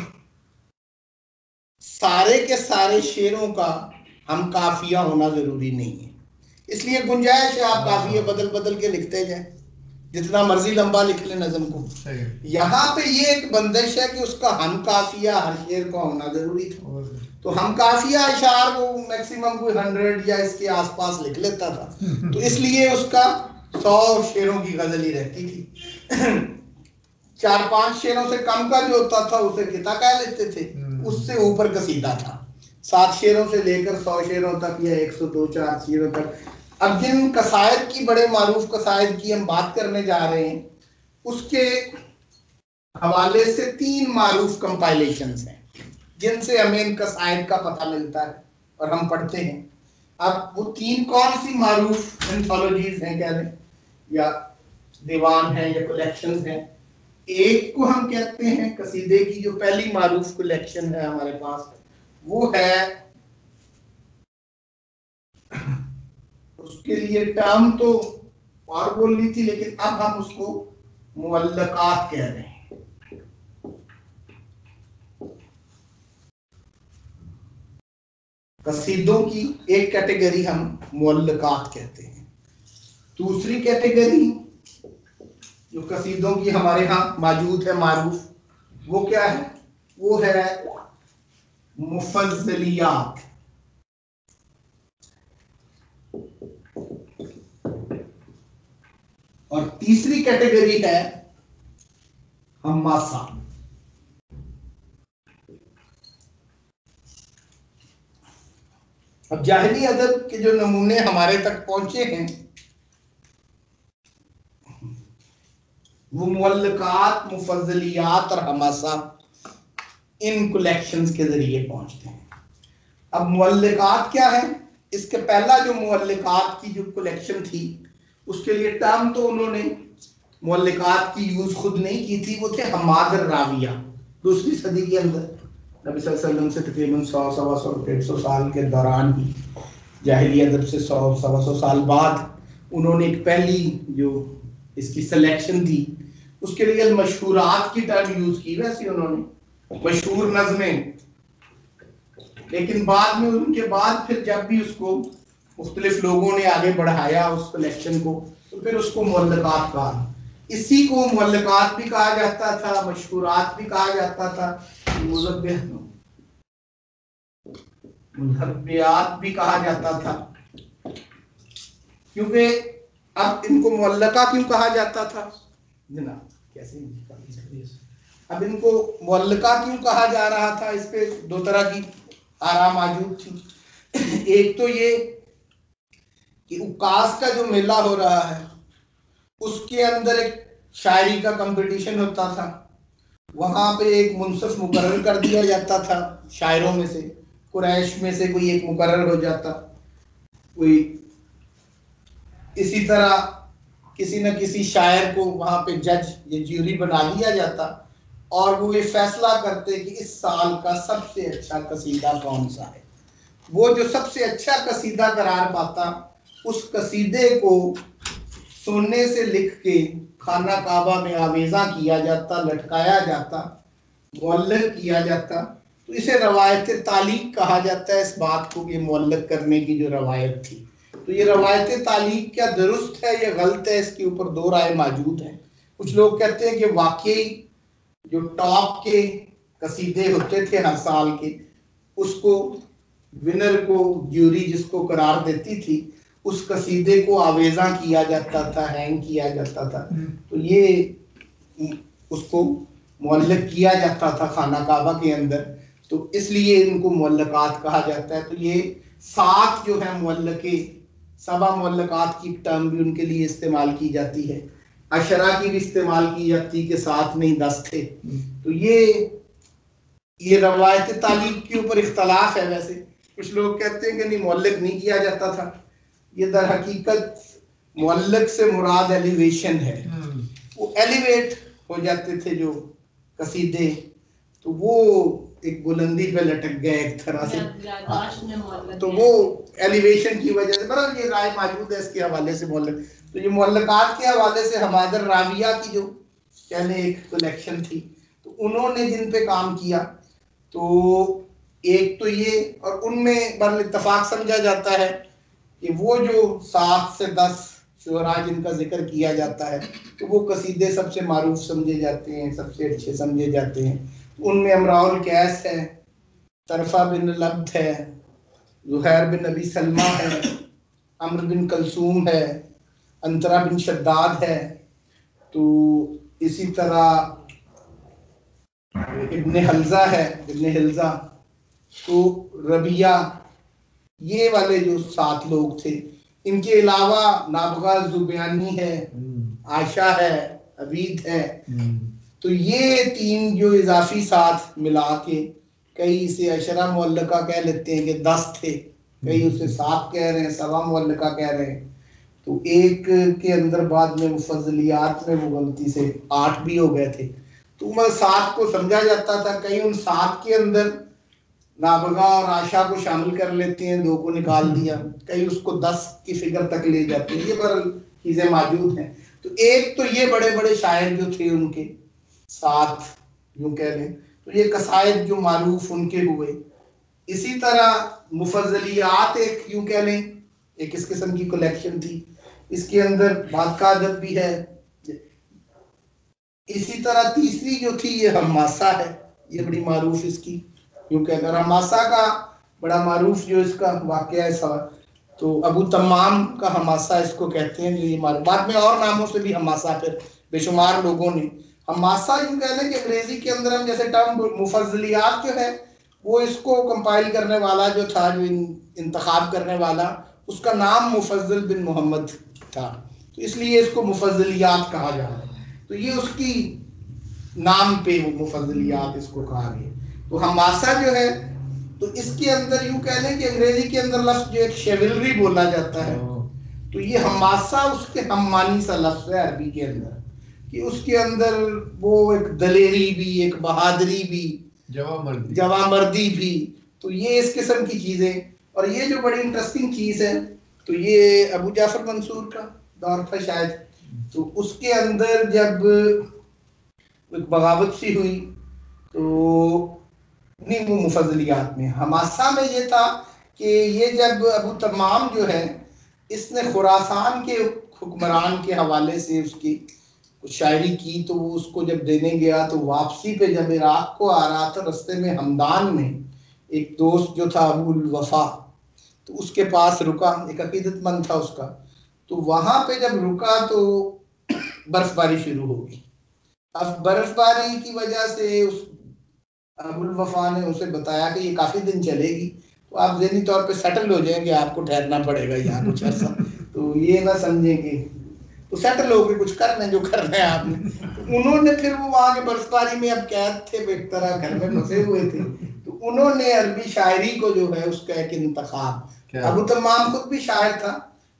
सारे के सारे शेरों का हम काफिया होना जरूरी नहीं है, इसलिए गुंजाइश है आप काफिया बदल बदल के लिखते जाए, जितना मर्जी लंबा लिख ले नज़म को। यहाँ पे ये एक बंदिश है कि उसका हम काफिया हर शेर का होना जरूरी था। तो हम काफिया इशार को मैक्सिमम कोई 100 या इसके आसपास लिख लेता था, तो इसलिए उसका 100 शेरों की गजल ही रहती थी। 4-5 शेरों से कम का जो होता था उसे किता कह लेते थे, उससे ऊपर कसीदा था। 7 शेरों से लेकर 100 शेरों तक या 102-4 शेरों तक। अब जिन कसायद की बड़े मारूफ कसायद की हम बात करने जा रहे हैं उसके हवाले से 3 मारूफ कंपाइलेशंस हैं जिनसे हमें इन कसायद का पता मिलता है और हम पढ़ते हैं। अब वो 3 कौन सी मारूफ एंथोलॉजीज हैं कह लें या दीवान हैं या कलेक्शंस हैं। एक को हम कहते हैं कसीदे की जो पहली मारूफ कलेक्शन है हमारे पास, वो है, उसके लिए टर्म तो और बोलनी थी लेकिन अब हम उसको मुअल्लकात कह रहे हैं। कसीदों की एक कैटेगरी हम मुअल्लकात कहते हैं। दूसरी कैटेगरी जो कसीदों की हमारे यहाँ मौजूद है मारूफ, वो क्या है? वो है मुफज्जलियात। और तीसरी कैटेगरी है हम्मासा। अब जाहिली अदब के जो नमूने हमारे तक पहुंचे हैं वो मुअल्लकात, मुफज्जलियात और हमासा इन कलेक्शंस के जरिए पहुंचते हैं। अब मुअल्लकात क्या है? इसके पहला जो मुअल्लकात की जो कलेक्शन थी उसके लिए टर्म तो उन्होंने मुअल्लकात की यूज खुद नहीं की थी, वो थे हमाद राविया। 2री सदी के अंदर नबी सल्लल्लाहु अलैहि वसल्लम से तकरीबन 100-125 साल के दौरान ही जाहिली अदब से 100-125 साल बाद उन्होंने एक पहली जो इसकी सिलेक्शन थी उसके लिए मशहूरात की टर्म यूज की। वैसे उन्होंने मशहूर नज़में, लेकिन बाद में उनके बाद फिर जब भी उसको मुख्तलिफ लोगों ने आगे बढ़ाया उस कलेक्शन को, तो फिर उसको मुअल्लकात कहा। इसी को मुअल्लकात भी कहा जाता था, मशहूरात भी कहा जाता था, मुज़हबियात भी कहा जाता था। क्योंकि अब इनको मुअल्लका क्यों कहा जाता था जनाब, कैसे अब इनको मुअल्लका क्यों कहा जा रहा था, इस पे दो तरह की आरा मौजूद थी। एक तो ये कि उकास का जो मेला हो रहा है उसके अंदर एक शायरी का कंपटीशन होता था, वहां पे एक मुनसिफ मुकर्रर कर दिया जाता था, शायरों में से कुरैश में से कोई एक मुकर्रर हो जाता, कोई इसी तरह किसी न किसी शायर को वहां पे जज या ज्यूरी बना दिया जाता और वो ये फैसला करते कि इस साल का सबसे अच्छा कसीदा कौन सा है। वो जो सबसे अच्छा कसीदा करार पाता उस कसीदे को सोने से लिख के खाना काबा में आवेजा किया जाता, लटकाया जाता, मुअल्लक किया जाता। तो इसे रवायत तालीक कहा जाता है, इस बात को, ये मुअल्लक करने की जो रवायत थी। तो ये रवायत तालीक क्या दुरुस्त है या गलत है, इसके ऊपर दो राय मौजूद हैं। कुछ लोग कहते हैं कि वाकई जो टॉप के कसीदे होते थे हर साल के, उसको विनर को ज्यूरी जिसको करार देती थी उस कसीदे को आवेजा किया जाता था, हैंग किया जाता था, तो ये उसको मुअल्लक किया जाता था खाना काबा के अंदर, तो इसलिए इनको मुअल्लकात कहा जाता है। तो ये 7 जो है मुअल्लके, सबा मुअल्लकात की टर्म भी उनके लिए इस्तेमाल की जाती है, अशरा की भी इस्तेमाल की जाती कि 7 नहीं 10 थे। तो ये रवायत तालीब के ऊपर इख्तलाफ है। वैसे कुछ लोग कहते हैं कि नहीं, मुअल्लक नहीं किया जाता था। ये दर हकीकत मुअल्लक से मुराद एलिवेशन है, वो एलिवेट हो जाते थे जो कसीदे, तो वो एक बुलंदी पे लटक गए एक तरह से, तो वो एलिवेशन की वजह से। बरं ये राय मौजूद है इसके हवाले से मुअल्लक। तो ये मुअल्लकात के हवाले से हमादर राविया की जो पहले एक कलेक्शन थी, तो उन्होंने जिन पे काम किया, तो एक तो ये, और उनमें बल इत्तफाक समझा जाता है कि वो जो 7 से 10 शुरा जिनका जिक्र किया जाता है, तो वो कसीदे सबसे मारूफ समझे जाते हैं, सबसे अच्छे समझे जाते हैं। उनमें अमराउल कैस है, तरफा बिन लब्द है, ज़ुहैर बिन अबी सलमा है, अम्र बिन कलसूम है, अंतरा बिन शद्दाद है, तो इसी तरह इब्ने हल्जा है, इब्ने हिल्जा, तो रबिया, ये वाले जो 7 लोग थे। इनके अलावा नाबगा जुबयानी है, आयशा है, अबीद है, तो ये 3 जो इजाफी साथ मिला के, कई इसे अशरा मुअल्लका कह लेते हैं कि 10 थे, कई उसे 7 कह रहे हैं, सवा मुअल्लका कह रहे हैं। तो एक के अंदर बाद में मुफज़लियात में वो गलती से 8 भी हो गए थे, तो मतलब 7 को समझा जाता था। कई उन 7 के अंदर नाबगा और आशा को शामिल कर लेते हैं, 2 को निकाल दिया, कई उसको 10 की फिगर तक ले जाते हैं, ये पर चीजें मौजूद हैं। तो एक तो ये बड़े बड़े शायर जो थे उनके 7 यूं कह लें, तो ये कसायद जो मारूफ उनके हुए। इसी तरह मुफज़लियात एक यूं कह लें, एक इस किस्म की कलेक्शन थी, इसके अंदर बात का अदब भी है। इसी तरह तीसरी जो थी ये हमासा है, ये बड़ी मारूफ इसकी यूं कहकर, हमासा का बड़ा मारूफ जो इसका वाकया है सवाल, तो अबू तमाम का हमासा इसको कहते हैं, जो ये बाद में और नामों से भी हमासा फिर बेशुमार लोगों ने हमासा यूं कह लें कि अंग्रेजी के अंदर हम जैसे टर्म मुफज़लियात जो है, वो इसको कंपाइल करने वाला जो था, जो इंतखाब करने वाला, उसका नाम मुफज़्ज़ल बिन मोहम्मद था, तो इसलिए इसको मुफज़लियात कहा जा रहा है। तो ये उसकी नाम पे वो मुफज़लियात इसको कहा गया। तो हमासा जो है, तो इसके अंदर यूं कह लें कि अंग्रेजी के अंदर लफ्ज जो एक शेविलरी बोला जाता है, तो ये हमासा उसके हममानी सा लफ्ज है अरबी के अंदर, कि उसके अंदर वो एक दलेरी भी, एक बहादुरी भी, जवामर्दी भी। तो ये इस किस्म की चीजें, और ये जो बड़ी इंटरेस्टिंग चीज है, तो ये अबू जाफर मंसूर का दौर था शायद, तो उसके अंदर जब एक बगावत सी हुई तो नहीं, वो मुफज़लियात में, हमासा में ये था कि ये जब अबू तमाम जो है, इसने खुरासान के हुक्मरान के हवाले से उसकी कुछ शायरी की, तो वो उसको जब देने गया तो वापसी पे जब इराक को आ रहा था, रास्ते में हमदान में एक दोस्त जो था अबुल वफा, तो उसके पास रुका, एक अकीदतमंद था उसका, तो वहां पे जब रुका तो बर्फबारी शुरू हो गई। अब बर्फबारी की वजह से उस अबुल वफा ने उसे बताया कि ये काफी दिन चलेगी, तो आप ज़हनी तौर पे सेटल हो जाएंगे, आपको ठहरना पड़ेगा यहाँ कुछ ऐसा, तो ये ना समझेंगे, तो सेटल हो गए, कुछ करना है जो करना है आपने। तो उन्होंने फिर वो वहां के बर्फबारी में अब कैद थे, एक तरह घर में फंसे हुए थे, तो उन्होंने अरबी शायरी को जो है उसका एक इंतखाब, अबू तमाम खुद भी शायर था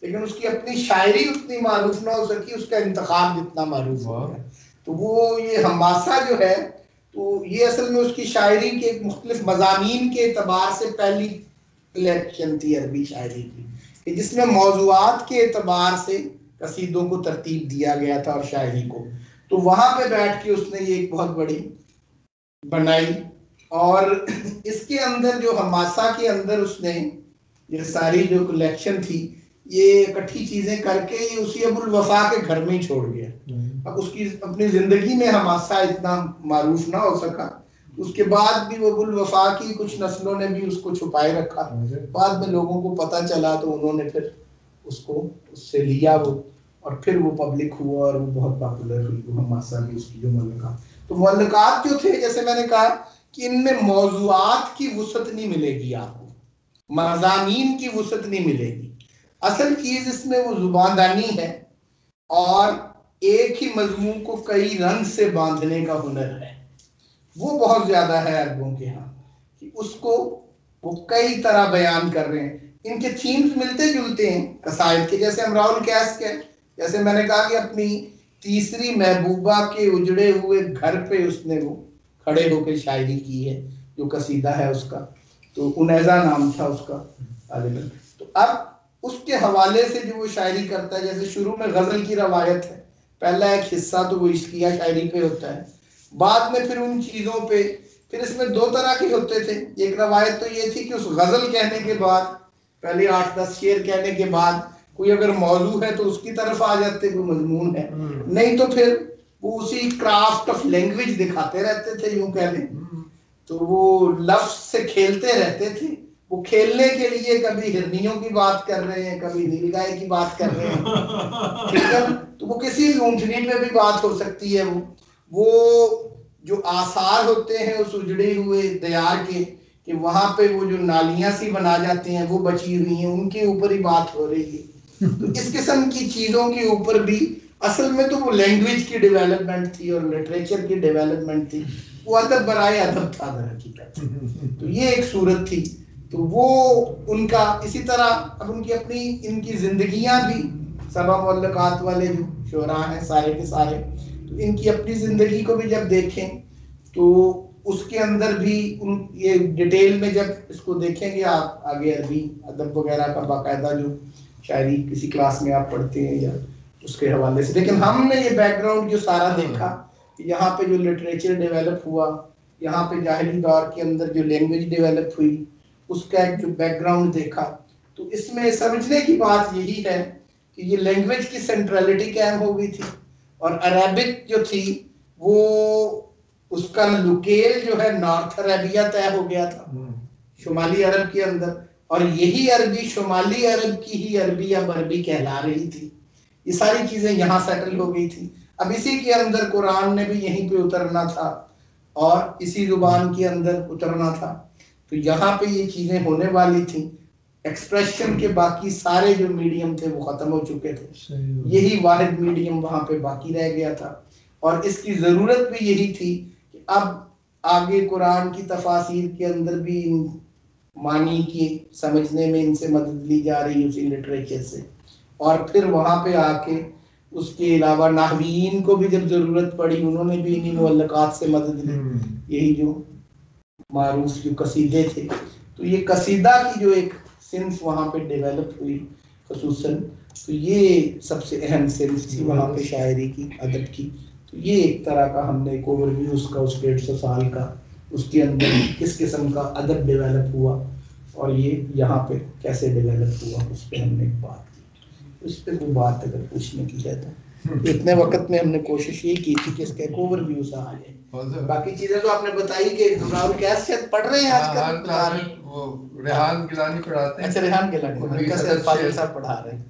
लेकिन उसकी अपनी शायरी उतनी मारूफ ना हो सकी, उसका इंतखाब जितना मारूफ हो गया। तो वो ये हमासा जो है, तो ये असल में उसकी शायरी के मुख्तलिफ मज़ामीन के एतबार से पहली कलेक्शन थी अरबी शायरी की, जिसमें मौज़ूआत के एतबार से कसीदों को तरतीब दिया गया था और शायरी को। तो वहां पे बैठ के उसने ये एक बहुत बड़ी बनाई, और इसके अंदर जो हमासा के अंदर उसने ये सारी जो कलेक्शन थी, ये इकट्ठी चीजें करके ये उसी अबुल वफा के घर में ही छोड़ गया। अब उसकी अपनी जिंदगी में हमासा इतना मारूफ ना हो सका, उसके बाद भी वो अबुल वफा की कुछ नस्लों ने भी उसको छुपाए रखा, बाद में लोगों को पता चला तो उन्होंने फिर उसको उससे लिया वो, और फिर वो पब्लिक हुआ और वो बहुत पॉपुलर हुई वो हमासा भी, उसकी जो मुअल्लकात। तो मुअल्लकात जो थे, जैसे मैंने कहा कि इनमें मौज़ूआत की वुसअत नहीं मिलेगी आपको, मज़ामीन की वुसअत नहीं मिलेगी। असल चीज इसमें वो जुबानदानी है और एक ही मजमून को कई रंग से बांधने का हुनर है, वो बहुत ज्यादा है अरबों के यहाँ, कि उसको वो कई तरह बयान कर रहे हैं। इनके थीम्स मिलते जुलते हैं कसायद के, जैसे अमराउल कैस के, जैसे मैंने कहा कि अपनी तीसरी महबूबा के उजड़े हुए घर पे उसने वो खड़े होकर शायरी की है, जो कसीदा है उसका, तो उनैजा नाम था उसका। तो अब उसके हवाले से जो वो शायरी करता है, जैसे शुरू में गजल की रवायत है, पहला एक हिस्सा तो वो इश्किया शायरी पे होता है, बाद में फिर उन चीजों पे, फिर इसमें दो तरह के होते थे। एक रवायत तो ये थी कि उस गजल कहने के बाद, पहले 8-10 शेर कहने के बाद कोई अगर मौजू है तो उसकी तरफ आ जाते, कोई मजमून है, नहीं तो फिर वो उसी क्राफ्ट ऑफ लैंग्वेज दिखाते रहते थे, यूं कह लें, तो वो लफ्ज से खेलते रहते थे। वो खेलने के लिए कभी हिरनियों की बात कर रहे हैं, कभी नीलगाय की बात कर रहे हैं, ठीक है, तो वो किसी ऊंटनी पे भी बात हो सकती है। वो जो आसार होते हैं उस उजड़े हुए दयार के, कि वहां पे वो जो नालियां सी बना जाती हैं वो बची हुई हैं, उनके ऊपर ही बात हो रही है। तो इस किस्म की चीजों के ऊपर भी असल में तो वो लैंग्वेज की डेवलपमेंट थी और लिटरेचर की डेवलपमेंट थी, वो अदब बराए अदब था दर हकीकत। तो ये एक सूरत थी। तो वो उनका इसी तरह, अब उनकी अपनी इनकी जिंदगियां भी, सबा मुअल्लकात वाले जो शोरा हैं सारे के सारे, तो इनकी अपनी जिंदगी को भी जब देखें तो उसके अंदर भी उन ये डिटेल में जब इसको देखेंगे आप आगे, अरबी अदब वगैरह का बाकायदा जो शायरी किसी क्लास में आप पढ़ते हैं या उसके हवाले से। लेकिन हमने ये बैकग्राउंड जो सारा देखा, यहाँ पे जो लिटरेचर डेवलप हुआ, यहाँ पे जाहिली दौर के अंदर जो लैंग्वेज डेवलप हुई, उसका एक जो बैकग्राउंड देखा, तो इसमें समझने की बात यही है कि ये लैंग्वेज की सेंट्रलिटी कायम हो गई थी, और अरेबिक जो थी वो उसका लुकेल जो है नॉर्थ अरेबिया तय हो गया था शुमाली अरब के अंदर, और यही अरबी शुमाली अरब की ही अरबी अब अरबी कहला रही थी। ये सारी चीजें यहाँ सेटल हो गई थी। अब इसी के अंदर कुरान ने भी यहीं पे उतरना था और इसी जुबान के अंदर उतरना था, तो यहाँ पे ये चीजें होने वाली थी। एक्सप्रेशन के बाकी सारे जो मीडियम थे वो खत्म हो चुके थे, यही वाहिद मीडियम वहां पे बाकी रह गया था, और इसकी जरूरत भी यही थी कि अब आगे कुरान की तफासीर के अंदर भी मानी की समझने में इनसे मदद ली जा रही उसी लिटरेचर से, और फिर वहां पे आके उसके अलावा नाहवीन को भी जब जरूरत पड़ी उन्होंने भी इन्हीं मुअल्लकात से मदद ली। यही जो मारूफ जो कसीदे थे, तो ये कसीदा की जो एक सिंफ वहाँ पे डेवलप हुई खसूसन, तो ये सबसे अहम सिंफ थी वहाँ पे शायरी की, अदब की। तो ये एक तरह का हमने एक ओवरव्यू उसका उस 150 साल का, उसके अंदर किस किस्म का अदब डेवलप हुआ और ये यहाँ पे कैसे डेवलप हुआ, उस पर हमने एक बात की। उस पर कोई बात अगर पूछने की है तो इतने वक्त में हमने कोशिश ये की थी कि इसका एक ओवरव्यू सा आ जाए। बाकी चीजें तो आपने बताई कि राहुल कैसे पढ़ रहे हैं आजकल, वो रेहान गिलानी पढ़ाते हैं। अच्छा रेहान गिलानी कैसे फाजिल साहब पढ़ा रहे हैं,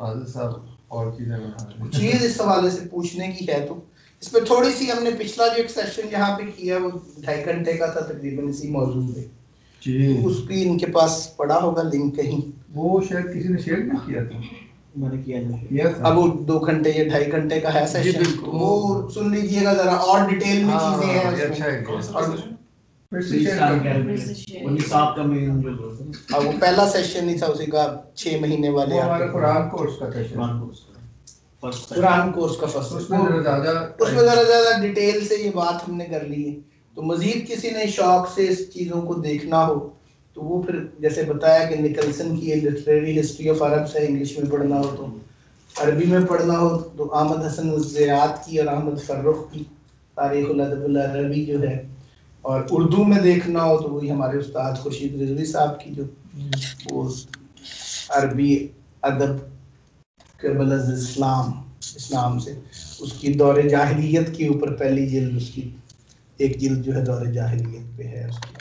फाजिल साहब और चीजें पढ़ा रहे हैं। चीज इस हवाले से पूछने की है तो इस पे थोड़ी सी हमने पिछला जो एक सेशन यहाँ पे किया वो 2.5 घंटे का था तकरीबन इसी मौजूद पे जी, उसकी इनके पास पड़ा होगा लिंक कहीं, वो शायद किसी ने शेयर भी किया था। मैंने किया नहीं। किया था। अब वो 2 घंटे या 2.5 घंटे का है सेशन, बिल्कुल। वो सुन लीजिएगा जरा और डिटेल में हाँ, चीजें हैं ये उसमें। अच्छा है। कौन सा और session? फिर से शेयर कर- वो निसाब का मेन जो बोलते हैं अब वो पहला सेशन ही था उसी का 6 महीने वाले वो हमारे आपके कुरान कोर्स का था शायद। कुरान कोर्स का फर्स्ट कुरान कोर्स का फर्स्ट, उसमें जरा ज्यादा उसमें जरा ज्यादा डिटेल से ये बात हमने कर ली है। तो मजीद किसी ने शौक से इस चीज़ों को देखना हो तो वो फिर जैसे बताया कि निकलसन की लिटरेरी हिस्ट्री ऑफ अरब से इंग्लिश में पढ़ना हो तो, अरबी में पढ़ना हो तो अहमद हसन ज़ियाद की और अहमद फर्रुख की तारीख़ुल अदब अरबी जो है, और उर्दू में देखना हो तो वही हमारे उस्ताद खुर्शीद रिजवी साहब की जो वो अरबी अदब क़बल अज़ इस्लाम, इस्लाम से उसकी दौरे जाहिलियत के ऊपर पहली जिल्द, उसकी एक जिल्द जो है दौरे जाहिलियत पे है उसकी।